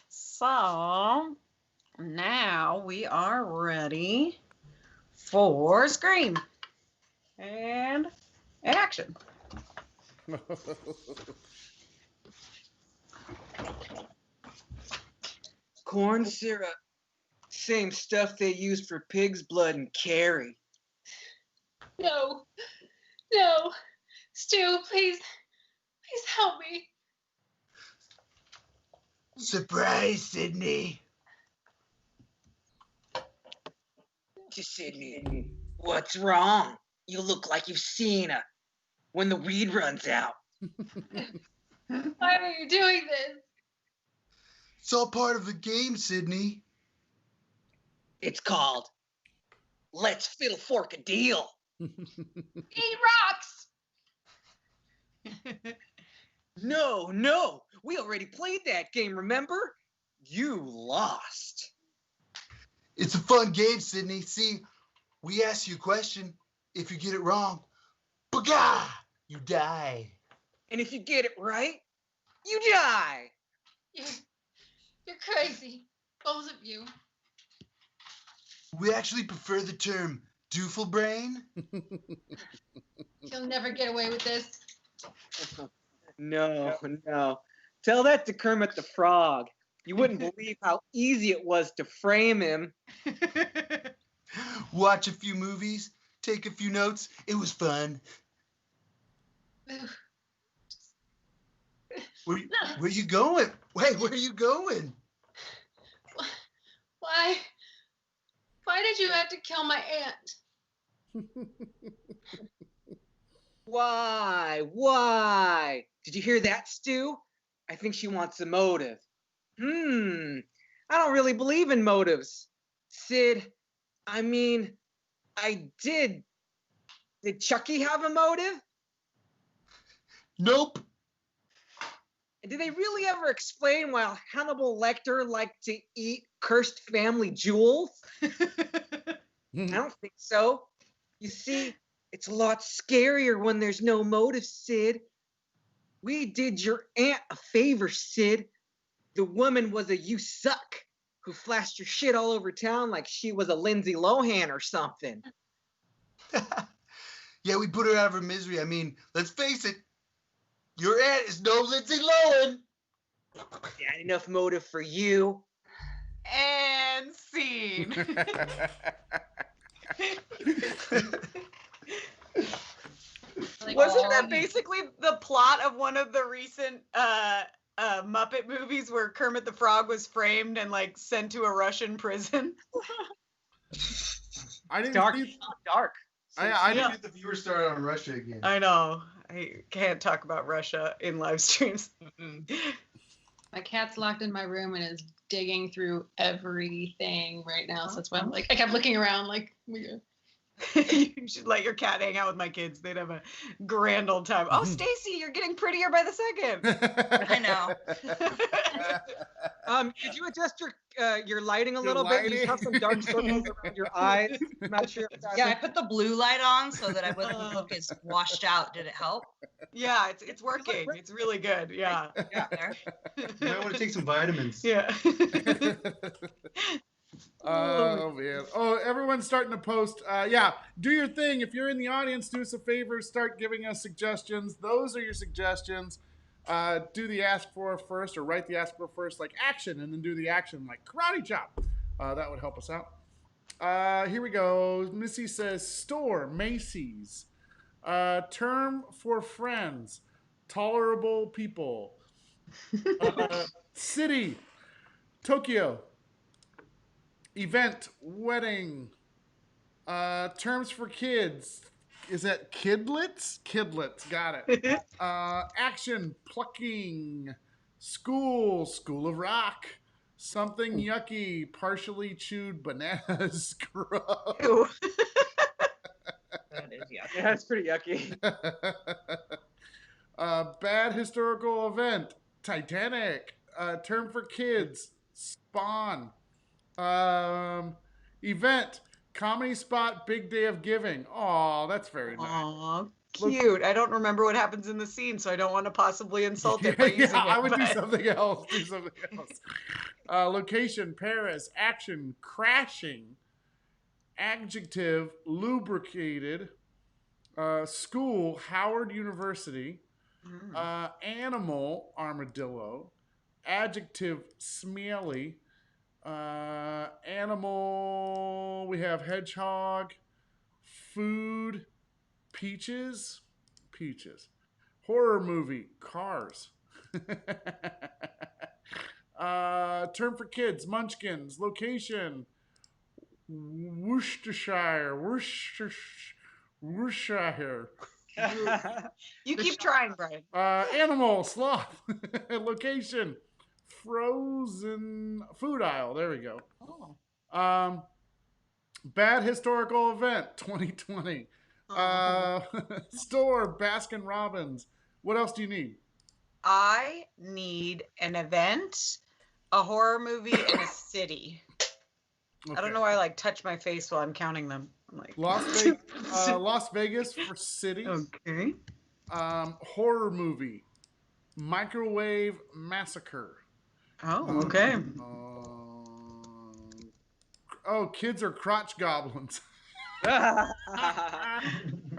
So now we are ready for Scream. And action. Corn syrup. Same stuff they use for pig's blood and Carrie. No. No. Stu, please help me. Surprise, Sydney. Sydney, what's wrong? You look like you've seen her when the weed runs out. Why are you doing this? It's all part of the game, Sydney. It's called Let's Fiddle Fork a Deal. Eat rocks! No, we already played that game, remember? You lost. It's a fun game, Sydney. See, we ask you a question. If you get it wrong, bagah, you die. And if you get it right, you die. You're crazy, both of you. We actually prefer the term doofenbrain. You'll never get away with this. No. Tell that to Kermit the Frog. You wouldn't believe how easy it was to frame him. Watch a few movies, take a few notes. It was fun. Where you going? Wait, where are you going? Why did you have to kill my aunt? Why? Did you hear that, Stu? I think she wants a motive. I don't really believe in motives. Sid, I mean, I did. Did Chucky have a motive? Nope. And did they really ever explain why Hannibal Lecter liked to eat cursed family jewels? I don't think so. You see, it's a lot scarier when there's no motive, Sid. We did your aunt a favor, Sid. The woman was a you suck who flashed your shit all over town like she was a Lindsay Lohan or something. Yeah, we put her out of her misery. I mean, let's face it. Your aunt is no Lindsay Lohan. Yeah, enough motive for you. And scene. Wasn't that basically the plot of one of the recent Muppet movies where Kermit the Frog was framed and like sent to a Russian prison? I didn't dark. see. Dark. I didn't get the viewer started on Russia again. I know. I can't talk about Russia in live streams. My cat's locked in my room and is digging through everything right now. So that's why I'm like, I kept looking around like, You should let your cat hang out with my kids. They'd have a grand old time. Oh, Stacey, you're getting prettier by the second. I know. Could you adjust your lighting a little bit? You have some dark circles around your eyes. I'm not sure if that's Yeah, I put the blue light on so that I wouldn't look as washed out. Did it help? Yeah, it's working. It's really good. Yeah. There. You might want to take some vitamins. Yeah. Oh man! Oh, everyone's starting to post. Yeah, do your thing. If you're in the audience, do us a favor. Start giving us suggestions. Those are your suggestions. Do the ask for first, or write the ask for first, like action, and then do the action like karate chop. That would help us out. Here we go. Missy says store Macy's. Term for friends, tolerable people. City, Tokyo. Event, wedding. Terms for kids. Is that kidlets? Kidlets, got it. Action, plucking. School, School of Rock. Something yucky, partially chewed banana scrub. That is yucky. Yeah, it's pretty yucky. Bad historical event, Titanic. Term for kids, Spawn. Event, comedy spot, big day of giving. Oh, that's very nice. Aw, cute. I don't remember what happens in the scene, so I don't want to possibly insult it by using it. I would do but- something else. Location, Paris. Action, crashing. Adjective, lubricated. School, Howard University. Animal, armadillo. Adjective, smelly. Animal, we have hedgehog. Food, peaches. Horror movie, Cars. Term for kids, Munchkins. Location, Worcestershire. You keep trying, Brian. Animal, sloth. Location, frozen food aisle. There we go. Bad historical event, 2020. Store, Baskin Robbins. What else do you need? I need an event, a horror movie, and a city. I don't know why I like touch my face while I'm counting them. I'm like Las Vegas for city. Okay. Horror movie. Microwave Massacre. Oh, okay. Kids are crotch goblins. I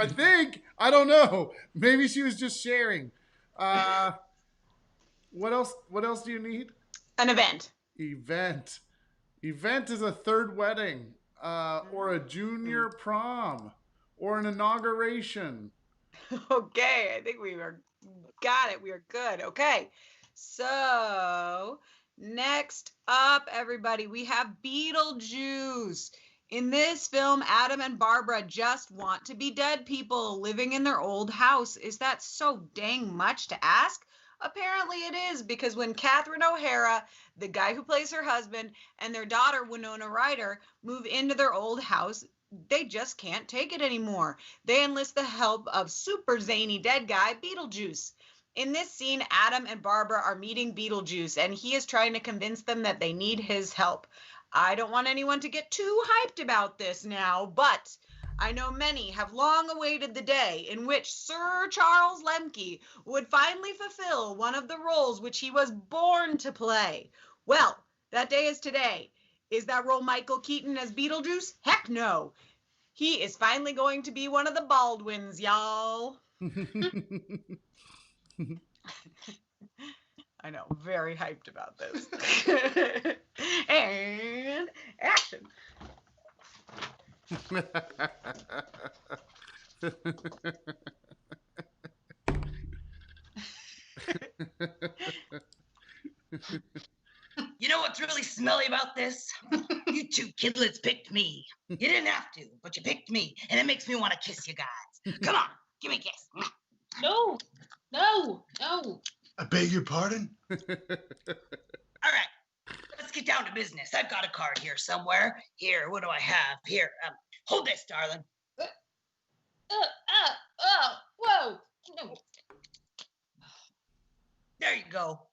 think. I don't know. Maybe she was just sharing. What else? What else do you need? An event. Event. Event is a third wedding, or a junior prom, or an inauguration. Okay, I think got it. We are good. Okay. So next up, everybody, we have Beetlejuice. In this film, Adam and Barbara just want to be dead people living in their old house. Is that so dang much to ask? Apparently it is, because when Catherine O'Hara, the guy who plays her husband, and their daughter, Winona Ryder, move into their old house, they just can't take it anymore. They enlist the help of super zany dead guy, Beetlejuice. In this scene, Adam and Barbara are meeting Beetlejuice, and he is trying to convince them that they need his help. I don't want anyone to get too hyped about this now, but I know many have long awaited the day in which Sir Charles Lemcke would finally fulfill one of the roles which he was born to play. Well, that day is today. Is that role Michael Keaton as Beetlejuice? Heck no. He is finally going to be one of the Baldwins, y'all. I know, very hyped about this. And action. You know what's really smelly about this? You two kidlets picked me. You didn't have to, but you picked me, and it makes me want to kiss you guys. Come on, give me a kiss. No, no, no. I beg your pardon? All right, let's get down to business. I've got a card here somewhere. Here, what do I have? Here, hold this, darling. Whoa. No. There you go.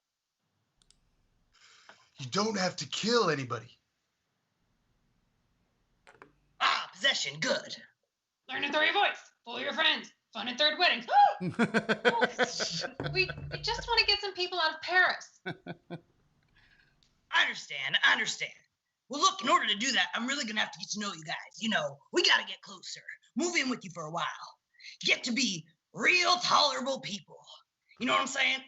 You don't have to kill anybody. Ah, possession, good. Learn to throw your voice. Fool your friends. Fun at third weddings. we just want to get some people out of Paris. I understand. Well, look, in order to do that, I'm really going to have to get to know you guys. You know, we got to get closer. Move in with you for a while. Get to be real tolerable people. You know what I'm saying?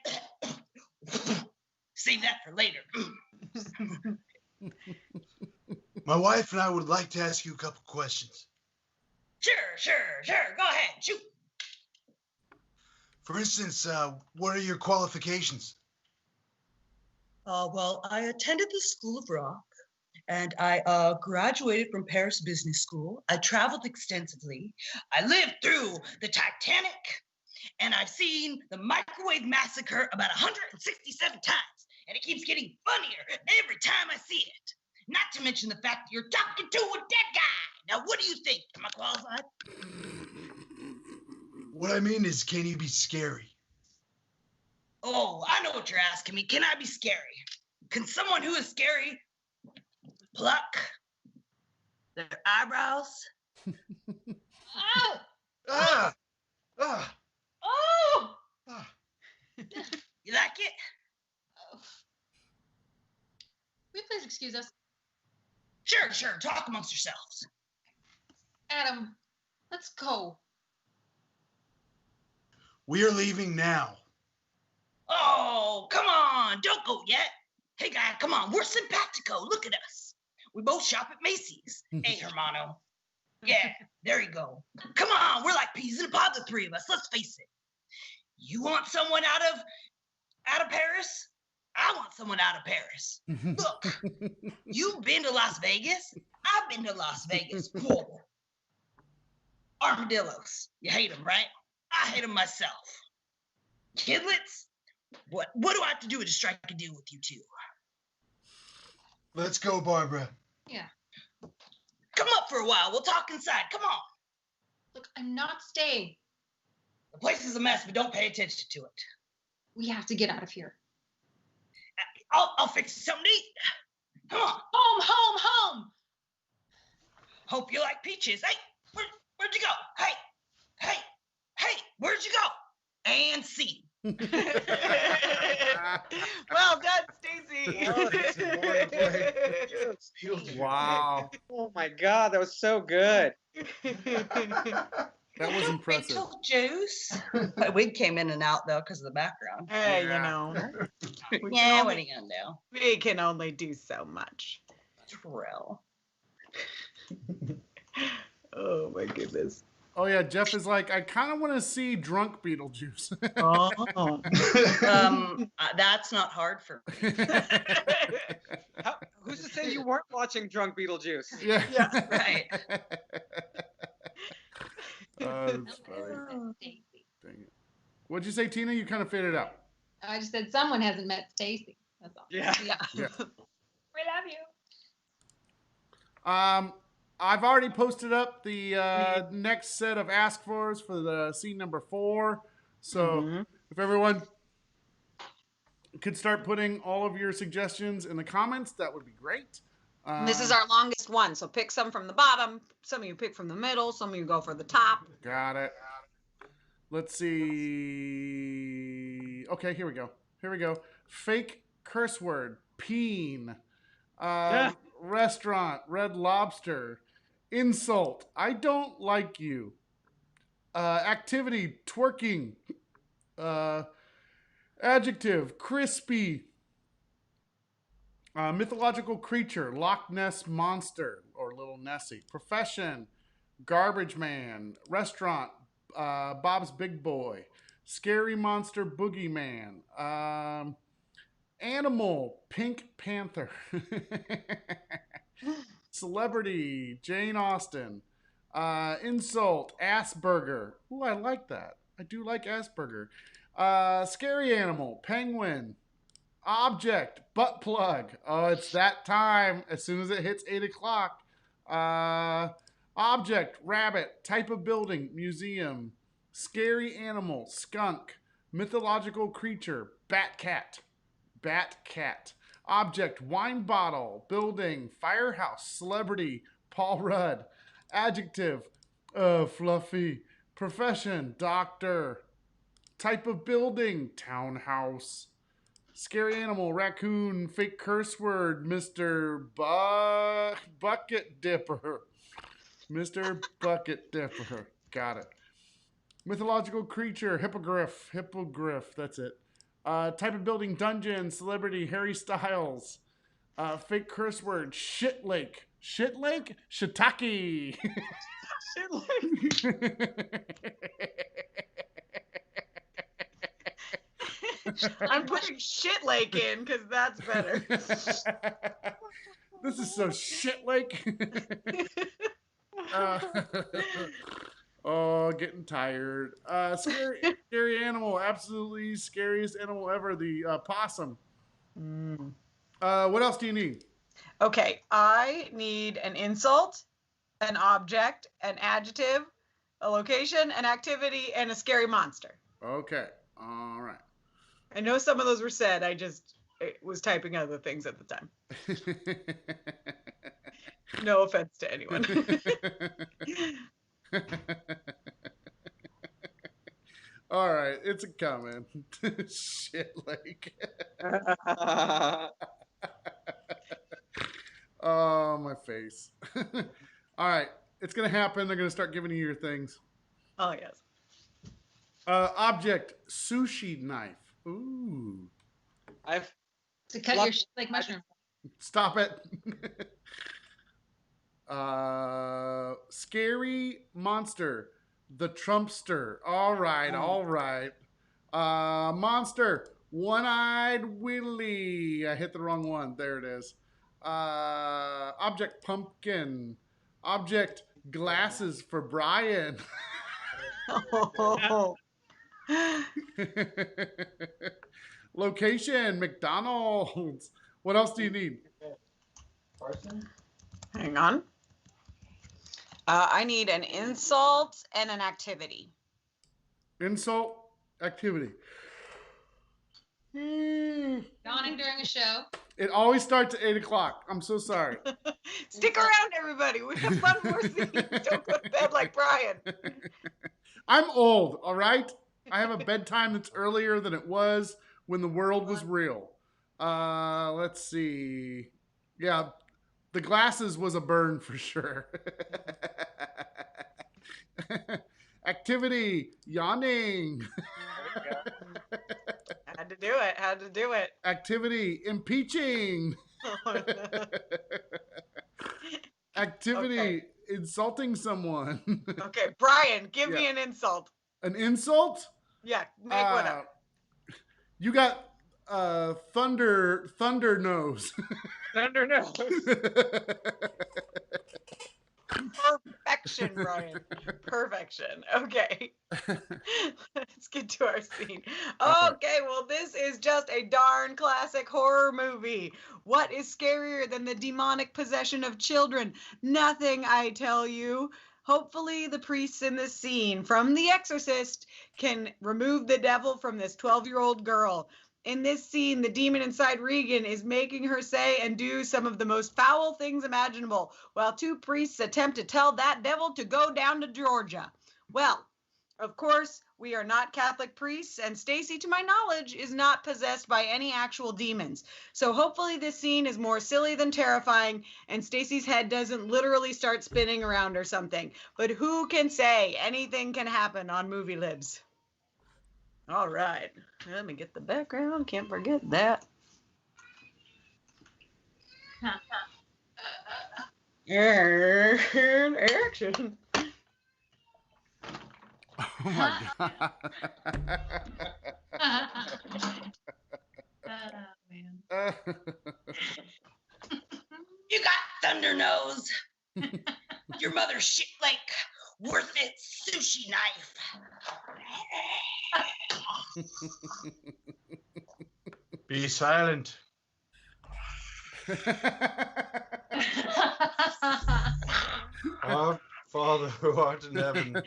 Save that for later. My wife and I would like to ask you a couple questions. Sure. Go ahead, shoot. For instance, what are your qualifications? Well, I attended the School of Rock, and I graduated from Paris Business School. I traveled extensively. I lived through the Titanic, and I've seen the Microwave Massacre about 167 times, and it keeps getting funnier every time I see it. Not to mention the fact that you're talking to a dead guy. Now, what do you think? Am I qualified? What I mean is, can you be scary? Oh, I know what you're asking me. Can I be scary? Can someone who is scary pluck their eyebrows? Ow! Ah! Ah! Oh! Ah! You like it? Will you please excuse us? Sure. Talk amongst yourselves. Adam, let's go. We are leaving now. Oh, come on. Don't go yet. Hey, guy, come on. We're simpatico. Look at us. We both shop at Macy's. Hey, hermano. Yeah, there you go. Come on. We're like peas in a pod, the three of us. Let's face it. You want someone out of Paris? I want someone out of Paris. Look, you've been to Las Vegas. I've been to Las Vegas. Whoa. Armadillos. You hate them, right? I hate them myself. Kidlets? What do I have to do to strike a deal with you two? Let's go, Barbara. Yeah. Come up for a while. We'll talk inside. Come on. Look, I'm not staying. The place is a mess, but don't pay attention to it. We have to get out of here. I'll fix you something to eat. Come on. Home, home, home. Hope you like peaches. Hey, where'd you go? Hey, where'd you go? And see. Well done, Stacey. Wow. Oh my God, that was so good. That was impressive. Juice. My wig came in and out though because of the background. Hey, Yeah. you know. Yeah, what are you gonna do? We can only do so much. True. Oh my goodness. Oh yeah, Jeff is like, I kind of want to see drunk Beetlejuice. Oh. That's not hard for me. Who's to say you weren't watching Drunk Beetlejuice? Yeah. Right. That's funny. Dang it. What'd you say, Tina? You kind of faded out. I just said someone hasn't met Stacey. That's all. Yeah. Yeah. We love you. I've already posted up the next set of ask fors for the scene number 4. So if everyone could start putting all of your suggestions in the comments, that would be great. This is our longest one, so pick some from the bottom. Some of you pick from the middle. Some of you go for the top. Got it. Let's see. Okay, here we go. Fake curse word. Peen. Restaurant. Red Lobster. Insult. I don't like you. Activity. Twerking. Adjective. Crispy. Mythological creature. Loch Ness Monster. Or Little Nessie. Profession. Garbage Man. Restaurant. Bob's Big Boy. Scary Monster Boogeyman. Animal. Pink Panther. Celebrity. Jane Austen. Insult. Asperger. Ooh, I like that. I do like Asperger. Scary animal. Penguin. Object. Butt plug. Oh, it's that time. As soon as it hits 8 o'clock. Object. Rabbit. Type of building. Museum. Scary animal. Skunk. Mythological creature. Bat cat. Object. Wine bottle. Building. Firehouse. Celebrity. Paul Rudd. Adjective. Fluffy. Profession. Doctor. Type of building. Townhouse. Scary animal. Raccoon. Fake curse word. Mr. Bucket Dipper. Mr. Bucket Dipper. Got it. Mythological creature. Hippogriff. That's it. Type of building. Dungeon. Celebrity. Harry Styles. Fake curse word. Shit lake. Shiitake. I'm putting shit lake in because that's better. This is so shit lake. Getting tired. Scary animal. Absolutely scariest animal ever. The possum. What else do you need? Okay, I need an insult, an object, an adjective, a location, an activity, and a scary monster. Okay. All right. I know some of those were said. I just was typing other things at the time. No offense to anyone. All right, it's a comment. Shit lake. Oh, my face. All right, it's going to happen. They're going to start giving you your things. Oh, yes. Object, sushi knife. Ooh. To cut your shit like mushroom. Stop it. Scary monster. The Trumpster. All right. Monster. One-eyed Willie. I hit the wrong one. There it is. Object, pumpkin. Object, glasses for Brian. Location, McDonald's. What else do you need? Hang on. I need an insult and an activity. Insult, activity. Yawning during a show. It always starts at 8 o'clock. I'm so sorry. Stick around, everybody. We have one more scene. Don't go to bed like Brian. I'm old, all right? I have a bedtime that's earlier than it was when the world was real. Let's see. Yeah, the glasses was a burn for sure. Activity, yawning. Had to do it. Had to do it. Activity, impeaching. Activity, insulting someone. Okay, Brian, give me Yeah. an insult. An insult? Yeah, make one up. You got thunder nose. Thunder nose. Perfection, Brian. Perfection. Okay. Let's get to our scene. Okay, well, this is just a darn classic horror movie. What is scarier than the demonic possession of children? Nothing, I tell you. Hopefully, the priests in this scene from The Exorcist can remove the devil from this 12-year-old girl. In this scene, the demon inside Regan is making her say and do some of the most foul things imaginable, while two priests attempt to tell that devil to go down to Georgia. Well, of course, we are not Catholic priests, and Stacey, to my knowledge, is not possessed by any actual demons. So hopefully this scene is more silly than terrifying, and Stacey's head doesn't literally start spinning around or something. But who can say? Anything can happen on Movie Libs. All right, let me get the background. Can't forget that. And action. Oh my god. Oh, man. You got thunder nose. Your mother's shit like worth it sushi knife. Be silent. Our Father who art in heaven.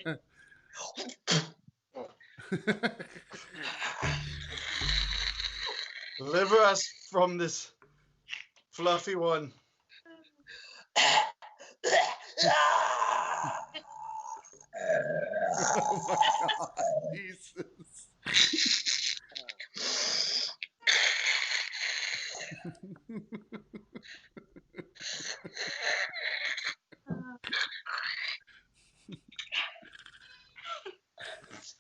Deliver us from this fluffy one. Oh my god, Jesus.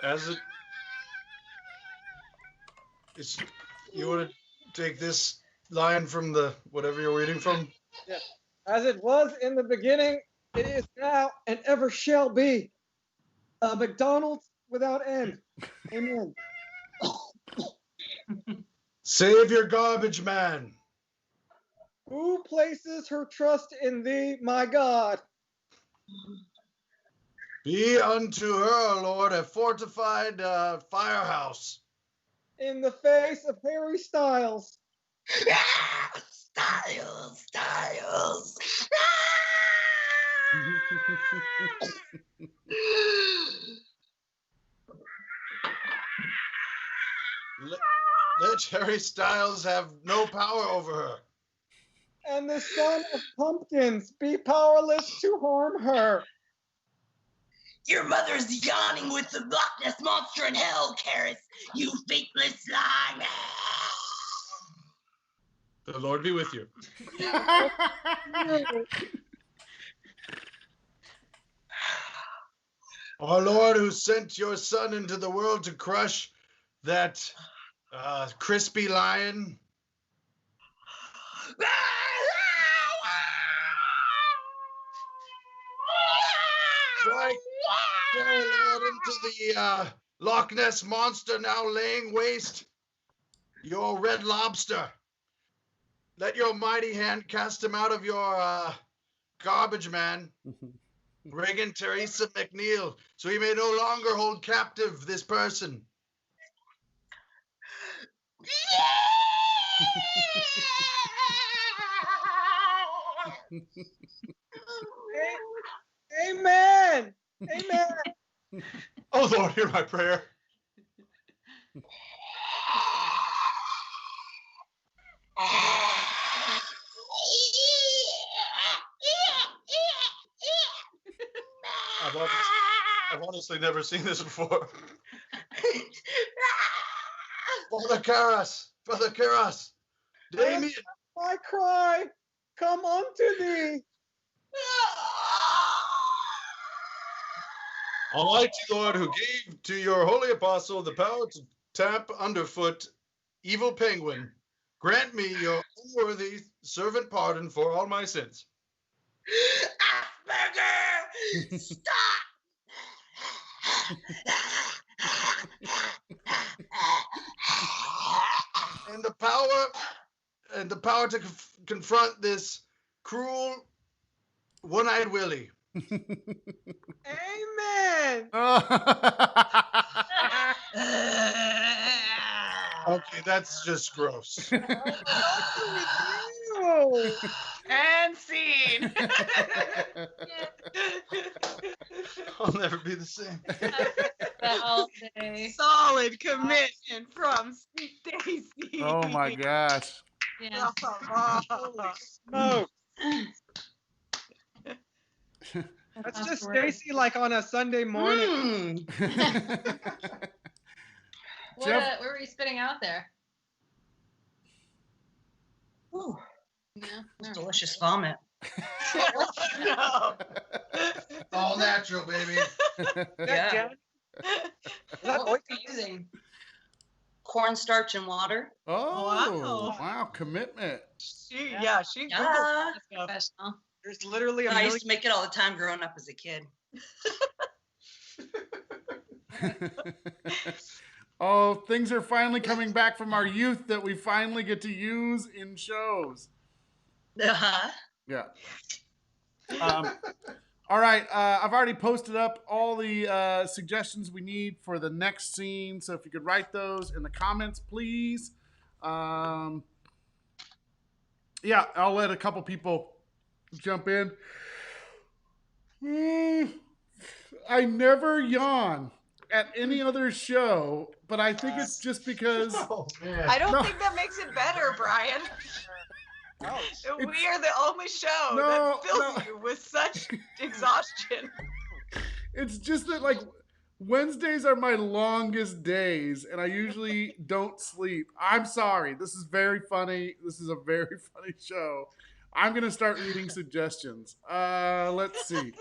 As it is, you want to take this line from the whatever you're reading from? Yes. As it was in the beginning, it is now, and ever shall be. McDonald's without end. Amen. Save your garbage man. Who places her trust in thee, my God? Be unto her, Lord, a fortified firehouse. In the face of Harry Styles. Styles. Let Harry Styles have no power over her. And the son of pumpkins be powerless to harm her. Your mother's yawning with the Loch Ness monster in hell, Karis. You faithless slime. The Lord be with you. Our Lord, who sent your Son into the world to crush that crispy lion. Strike, Lord, into the Loch Ness monster now laying waste your red lobster. Let your mighty hand cast him out of your garbage man. Regan Teresa McNeil, so he may no longer hold captive this person. Amen. Amen. Oh Lord, hear my prayer. I've honestly never seen this before. Father Karras! Father Karras! Damien! I cry, come unto thee. Almighty Lord, who gave to your holy apostle the power to tap underfoot evil penguin, grant me your unworthy servant pardon for all my sins. Asperger! Stop! and the power to confront this cruel one-eyed Willie. Amen. Okay, that's just gross. And scene. I'll never be the same. All day. Solid commitment from Stacey. Oh my gosh. Yeah. Oh. That's just Stacey like on a Sunday morning. What were you spitting out there? Ooh, No, it's delicious vomit. No. All natural, baby. Yeah. What were you using? Cornstarch and water. Oh, wow, commitment. She Yeah. Googled Yeah. this stuff. Professional. There's literally a I million. used to make it all the time growing up as a kid. Oh, things are finally coming back from our youth that we finally get to use in shows. Uh-huh. Yeah. All right. I've already posted up all the suggestions we need for the next scene. So if you could write those in the comments, please. Yeah, I'll let a couple people jump in. I never yawn at any other show, but I think it's just because I don't think that makes it better, Brian. We are the only show that fills you with such exhaustion. It's just that like Wednesdays are my longest days and I usually don't sleep. I'm sorry. This is very funny. This is a very funny show. I'm going to start reading suggestions. Let's see.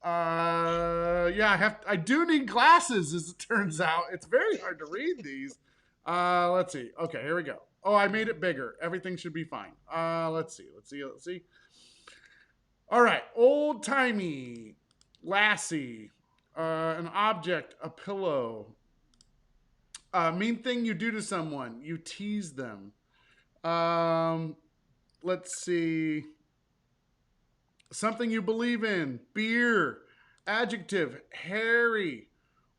Yeah, I do need glasses as it turns out. It's very hard to read these. Let's see. Okay, here we go. Oh, I made it bigger. Everything should be fine. Let's see. All right. Old timey. Lassie. An object. A pillow. Mean thing you do to someone. You tease them. Let's see. Something you believe in. Beer. Adjective. Hairy.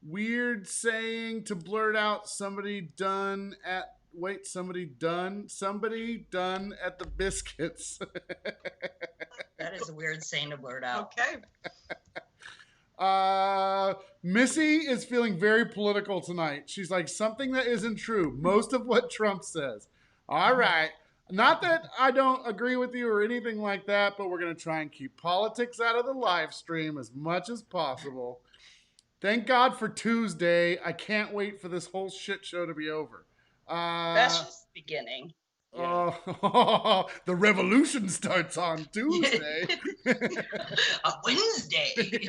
Weird saying to blurt out somebody done at the biscuits. That is a weird saying to blurt out. Okay. Missy is feeling very political tonight. She's like, something that isn't true. Most of what Trump says. All right. Not that I don't agree with you or anything like that, but we're going to try and keep politics out of the live stream as much as possible. Thank God for Tuesday. I can't wait for this whole shit show to be over. That's just the beginning. Oh, the revolution starts on Tuesday. A Wednesday.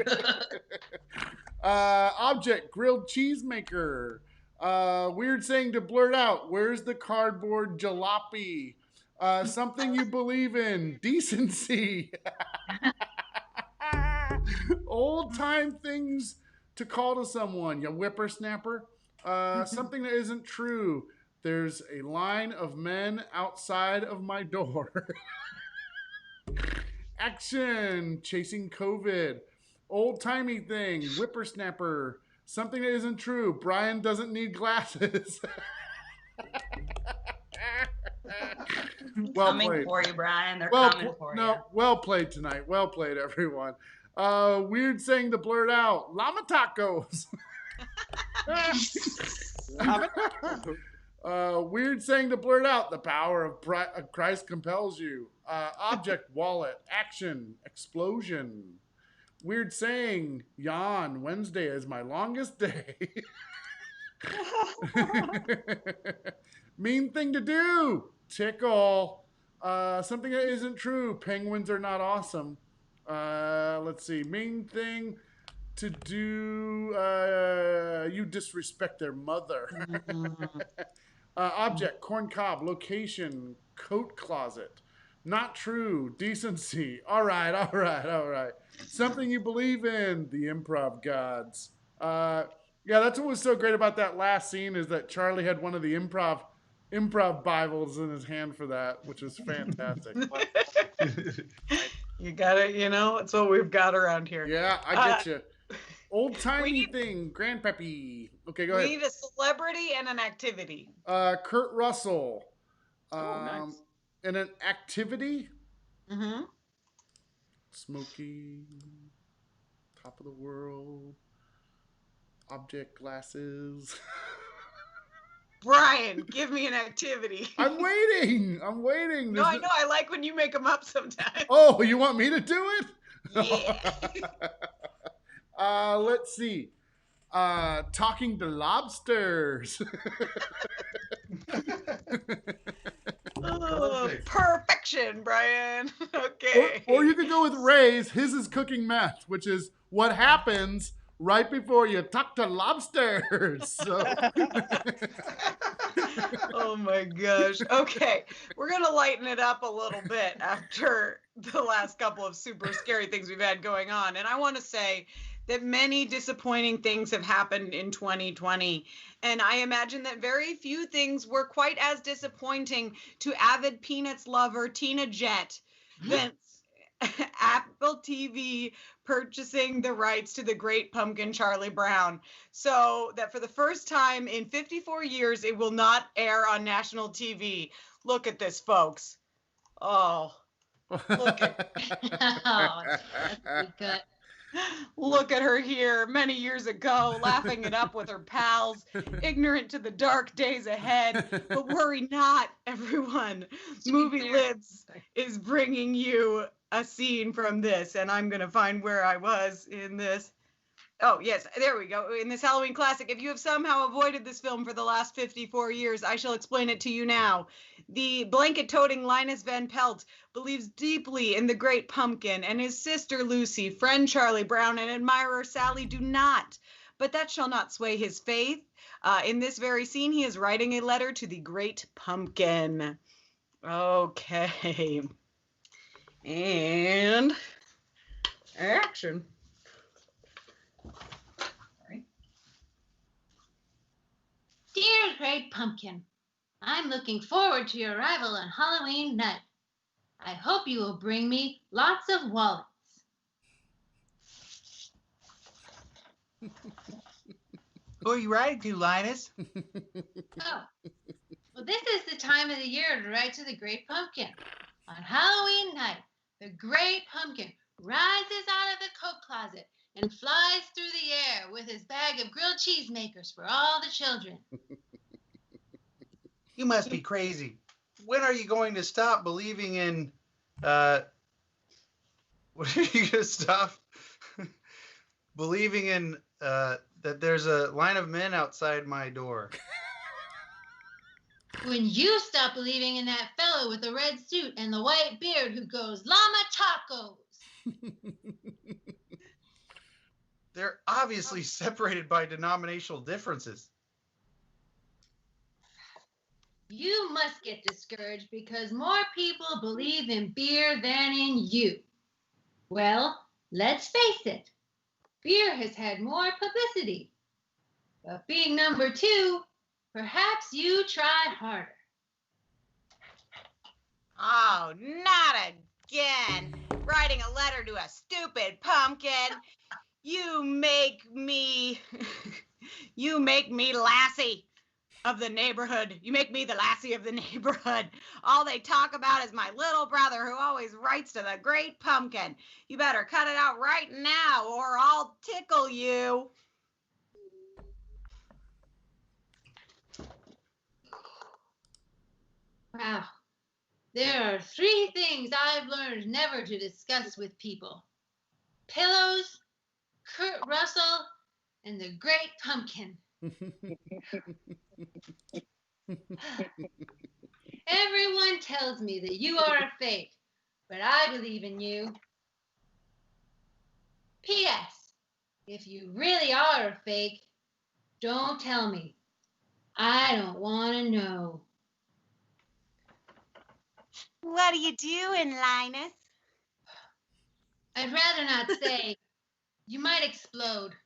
Object, grilled cheese maker. Weird saying to blurt out. Where's the cardboard jalopy? Something you believe in. Decency. Old time things to call to someone. You whippersnapper. Something that isn't true. There's a line of men outside of my door. Action. Chasing COVID. Old timey thing. Whippersnapper. Something that isn't true. Brian doesn't need glasses. Well coming played. for you, Brian. They're coming for you. Well played tonight. Well played, everyone. Weird saying to blurt out. Llama tacos. Weird saying to blurt out. The power of Christ compels you. Object, wallet, action, explosion. Weird saying, yawn, Wednesday is my longest day. Mean thing to do, tickle. Something that isn't true, penguins are not awesome. Let's see, mean thing to do, you disrespect their mother. Object, corn cob. Location, coat closet. Not true, decency. All right, all right, all right. Something you believe in, the improv gods. Yeah, that's what was so great about that last scene is that Charlie had one of the improv Bibles in his hand for that, which was fantastic. You got it, it's what we've got around here. Yeah, I get you. Old timey thing, grandpappy. Okay, go ahead. We need a celebrity and an activity. Kurt Russell. Nice. And an activity. Mm-hmm. Smokey. Top of the world. Object glasses. Brian, give me an activity. I'm waiting. No, I know. I like when you make them up sometimes. Oh, you want me to do it? Yeah. Let's see. Talking to lobsters. Oh, perfection, Brian. Okay. Or you could go with Ray's. His is cooking meth, which is what happens right before you talk to lobsters. So. Oh my gosh. Okay. We're going to lighten it up a little bit after the last couple of super scary things we've had going on. And I want to say that many disappointing things have happened in 2020. And I imagine that very few things were quite as disappointing to avid Peanuts lover Tina Jett than Apple TV purchasing the rights to The Great Pumpkin Charlie Brown. So that for the first time in 54 years, it will not air on national TV. Look at this, folks. Oh, look at Good. Look at her here many years ago, laughing it up with her pals, ignorant to the dark days ahead. But worry not, everyone. Movie Libs is bringing you a scene from this, and I'm going to find where I was in this. Oh, yes, there we go. In this Halloween classic, if you have somehow avoided this film for the last 54 years, I shall explain it to you now. The blanket-toting Linus Van Pelt believes deeply in the Great Pumpkin, and his sister Lucy, friend Charlie Brown, and admirer Sally do not. But that shall not sway his faith. In this very scene, he is writing a letter to the Great Pumpkin. Okay. And action. Dear Great Pumpkin, I'm looking forward to your arrival on Halloween night. I hope you will bring me lots of wallets. Who are you writing to, Linus? Oh, well, this is the time of the year to write to the Great Pumpkin. On Halloween night, the Great Pumpkin rises out of the coat closet and flies through the air with his bag of grilled cheese makers for all the children. You must be crazy. When are you going to stop believing in, what are you going to stop believing in, that there's a line of men outside my door? When you stop believing in that fellow with the red suit and the white beard who goes, Llama Tacos. They're obviously separated by denominational differences. You must get discouraged because more people believe in beer than in you. Well, let's face it. Beer has had more publicity. But being number 2, perhaps you try harder. Oh, not again. Writing a letter to a stupid pumpkin. You make me Lassie of the neighborhood. You make me the Lassie of the neighborhood. All they talk about is my little brother who always writes to the Great Pumpkin. You better cut it out right now or I'll tickle you. Wow. There are 3 things I've learned never to discuss with people. pillows, Kurt Russell, and the Great Pumpkin. Everyone tells me that you are a fake, but I believe in you. P.S. If you really are a fake, don't tell me. I don't want to know. What are you doing, Linus? I'd rather not say. You might explode.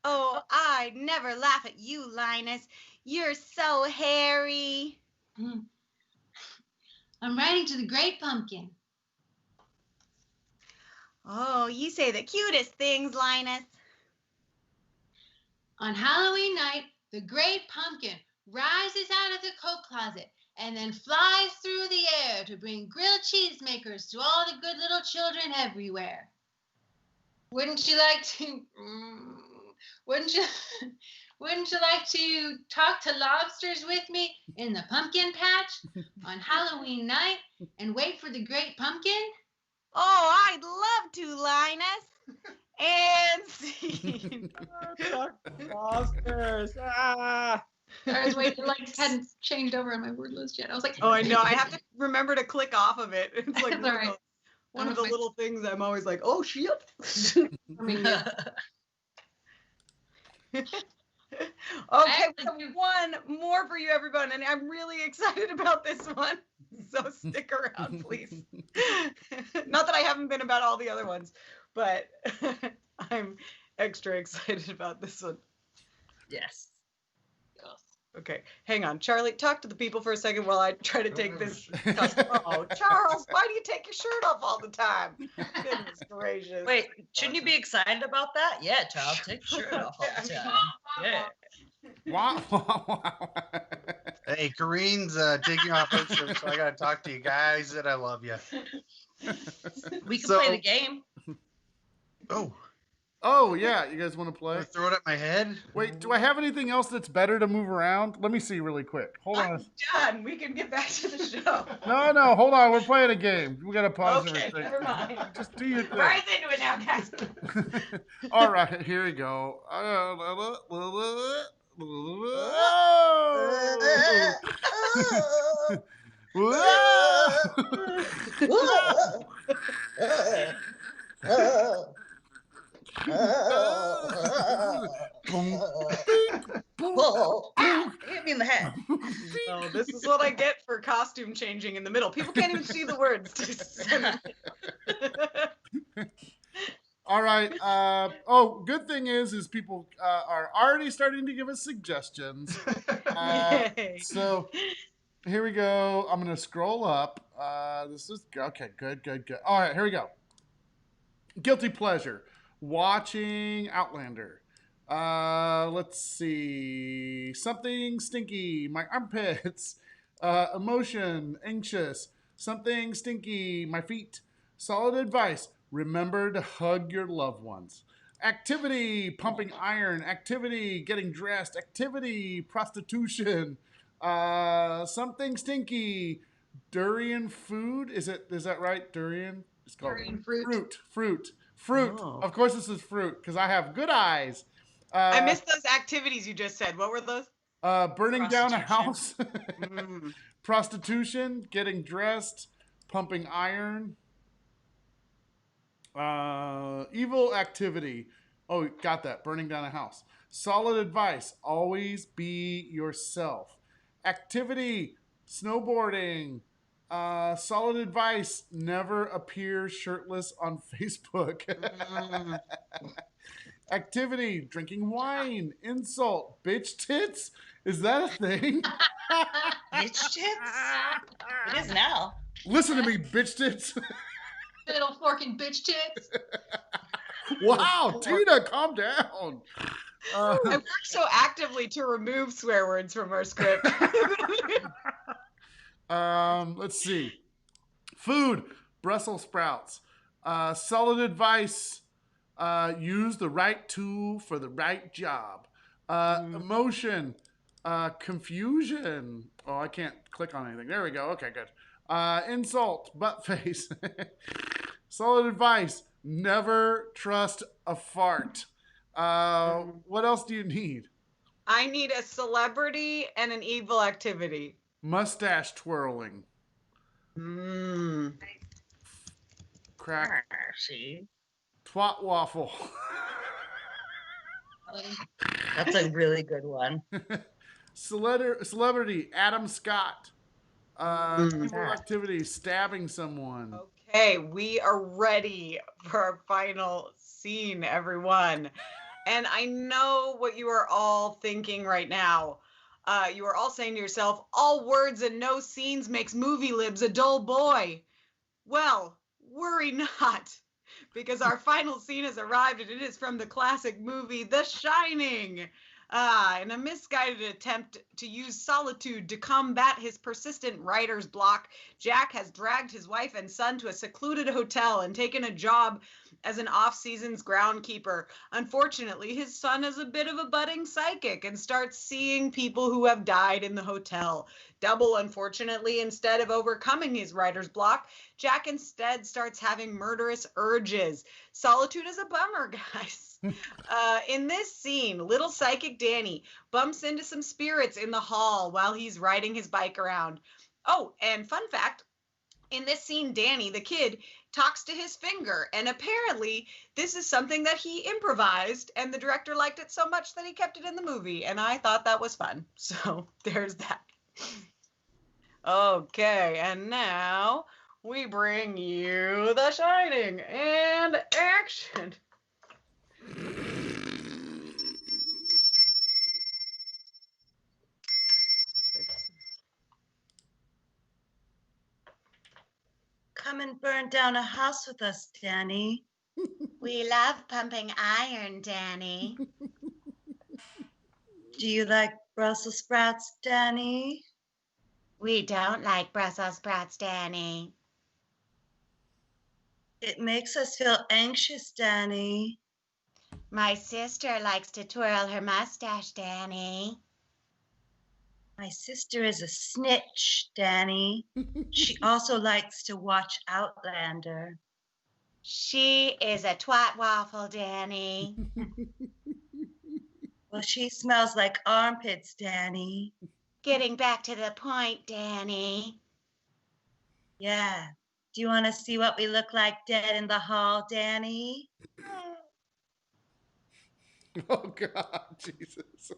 Oh, I'd never laugh at you, Linus. You're so hairy. I'm writing to the Great Pumpkin. Oh, you say the cutest things, Linus. On Halloween night, the Great Pumpkin rises out of the coat closet and then flies through the air to bring grilled cheesemakers to all the good little children everywhere. Wouldn't you like to? Wouldn't you like to talk to lobsters with me in the pumpkin patch on Halloween night and wait for the Great Pumpkin? Oh, I'd love to, Linus. And scene. Monsters. Ah. I was waiting, hadn't changed over on my word list yet. I was like, Oh, I know. I have to remember to click off of it. It's like That's one of the little things I'm always like, oh, shit. Okay, we have one more for you, everyone, and I'm really excited about this one. So stick around, please. Not that I haven't been about all the other ones, but I'm extra excited about this one. Yes. Okay, hang on. Charlie, talk to the people for a second while I try to take this. Oh, Charles, why do you take your shirt off all the time? Goodness gracious. Wait, shouldn't you be excited about that? Yeah, child, take your shirt off all the time. Yeah. Wow. Hey, Coreen's taking off her shirt, so I gotta talk to you guys that I love you. We can play the game. Oh, yeah. You guys want to play? Throw it at my head? Wait, do I have anything else that's better to move around? Let me see really quick. Hold on. Done. We can get back to the show. No, hold on. We're playing a game. We got to pause Okay, everything. never mind. Just do your thing. Rise into it now, guys. All right, here we go. Hit me in the head. Oh, this is what I get for costume changing in the middle. People can't even see the words. All right. Good thing is people are already starting to give us suggestions. So here we go. I'm gonna scroll up. This is okay. Good. All right, here we go. Guilty pleasure. Watching Outlander. Let's see. Something stinky. My armpits. Emotion. Anxious. Something stinky. My feet. Solid advice. Remember to hug your loved ones. Activity. Pumping iron. Activity. Getting dressed. Activity. Prostitution. Something stinky. Durian food. Is that right? Durian? It's called Durian fruit. Fruit. Oh. Of course this is fruit because I have good eyes. I missed those activities you just said. What were those? Burning down a house. Prostitution. Getting dressed. Pumping iron. Evil activity. Oh, got that. Burning down a house. Solid advice. Always be yourself. Activity. Snowboarding. Solid advice. Never appear shirtless on Facebook. Activity. Drinking wine. Insult. Bitch tits. Is that a thing? Bitch tits? It is now. Listen to me, bitch tits. Little forking bitch tits. Wow, Tina, calm down. I worked so actively to remove swear words from our script. Let's see. Food, Brussels sprouts. Solid advice. Use the right tool for the right job. Emotion. Confusion. Oh, I can't click on anything. There we go. Okay, good. Insult, butt face. Solid advice. Never trust a fart. What else do you need? I need a celebrity and an evil activity. Mustache twirling. Mmm. Crack. See? Twat waffle. That's a really good one. Celebrity Adam Scott. Evil activity, stabbing someone. Okay, we are ready for our final scene, everyone. And I know what you are all thinking right now. You are all saying to yourself, all words and no scenes makes movie libs a dull boy. Well, worry not, because our final scene has arrived and it is from the classic movie The Shining. In a misguided attempt to use solitude to combat his persistent writer's block, Jack has dragged his wife and son to a secluded hotel and taken a job as an off-season's groundkeeper. Unfortunately, his son is a bit of a budding psychic and starts seeing people who have died in the hotel. Double unfortunately, instead of overcoming his writer's block, Jack instead starts having murderous urges. Solitude is a bummer, guys. In this scene, little psychic Danny bumps into some spirits in the hall while he's riding his bike around. Oh, and fun fact, in this scene, Danny, the kid, talks to his finger, and apparently this is something that he improvised, and the director liked it so much that he kept it in the movie, and I thought that was fun. So there's that. Okay, and now we bring you The Shining, and action. Come and burn down a house with us, Danny. We love pumping iron, Danny. Do you like Brussels sprouts, Danny? We don't like Brussels sprouts, Danny. It makes us feel anxious, Danny. My sister likes to twirl her mustache, Danny. My sister is a snitch, Danny. She also likes to watch Outlander. She is a twat waffle, Danny. Well, she smells like armpits, Danny. Getting back to the point, Danny. Yeah. Do you want to see what we look like dead in the hall, Danny? Oh, God, Jesus.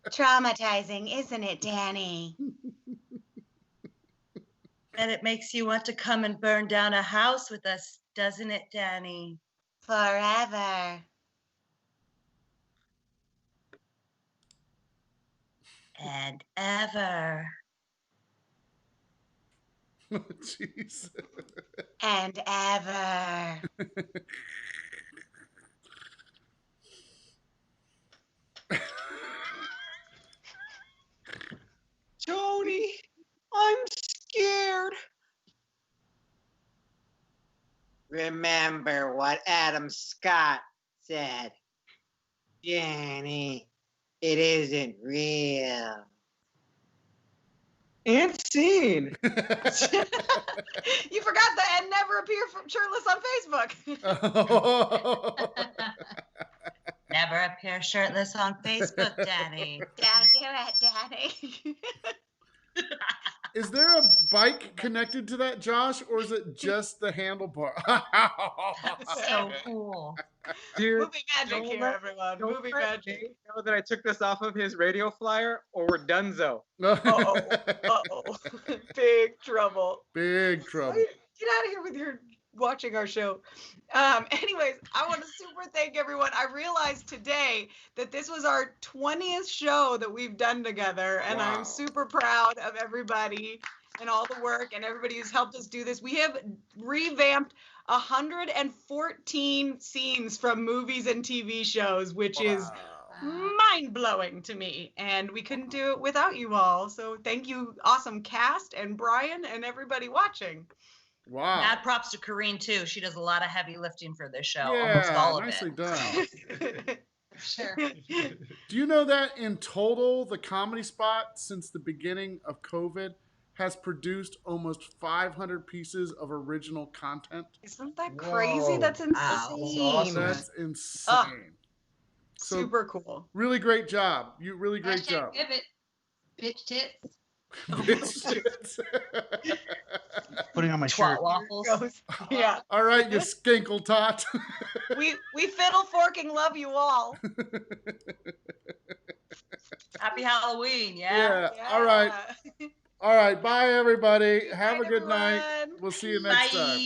Traumatizing, isn't it, Danny? And it makes you want to come and burn down a house with us, doesn't it, Danny? Forever. And ever. Oh, jeez. And ever. Tony, I'm scared. Remember what Adam Scott said. Danny, it isn't real. And scene. You forgot that and never appear shirtless on Facebook. Never appear shirtless on Facebook, Danny. Don't do it, Danny. Is there a bike connected to that, Josh, or is it just the handlebar? So cool. Dude, Movie magic here, everyone. Movie magic. Know that I took this off of his radio flyer, or we're donezo. Uh-oh. Big trouble. Big trouble. Get out of here with your watching our show. Anyways, I want to super thank everyone. I realized today that this was our 20th show that we've done together, and Wow. I'm super proud of everybody and all the work and everybody who's helped us do this. We have revamped 114 scenes from movies and TV shows, which is mind-blowing to me, and we couldn't do it without you all. So thank you, awesome cast and Brian and everybody watching. Wow. Mad props to Coreen, too. She does a lot of heavy lifting for this show. Yeah, Almost all of nicely it. done. Sure. Do you know that in total, the comedy spot since the beginning of COVID has produced almost 500 pieces of original content. Isn't that crazy? That's insane. awesome. That's insane. So, Super cool. really great job. You really great job. Pivot. Bitch tits. Putting on my shirt. Twat waffles. Yeah. All right, you skinkle tot. We fiddle forking love you all. Happy Halloween, Yeah. All right. All right. Bye, everybody. Have a good night. We'll see you next time.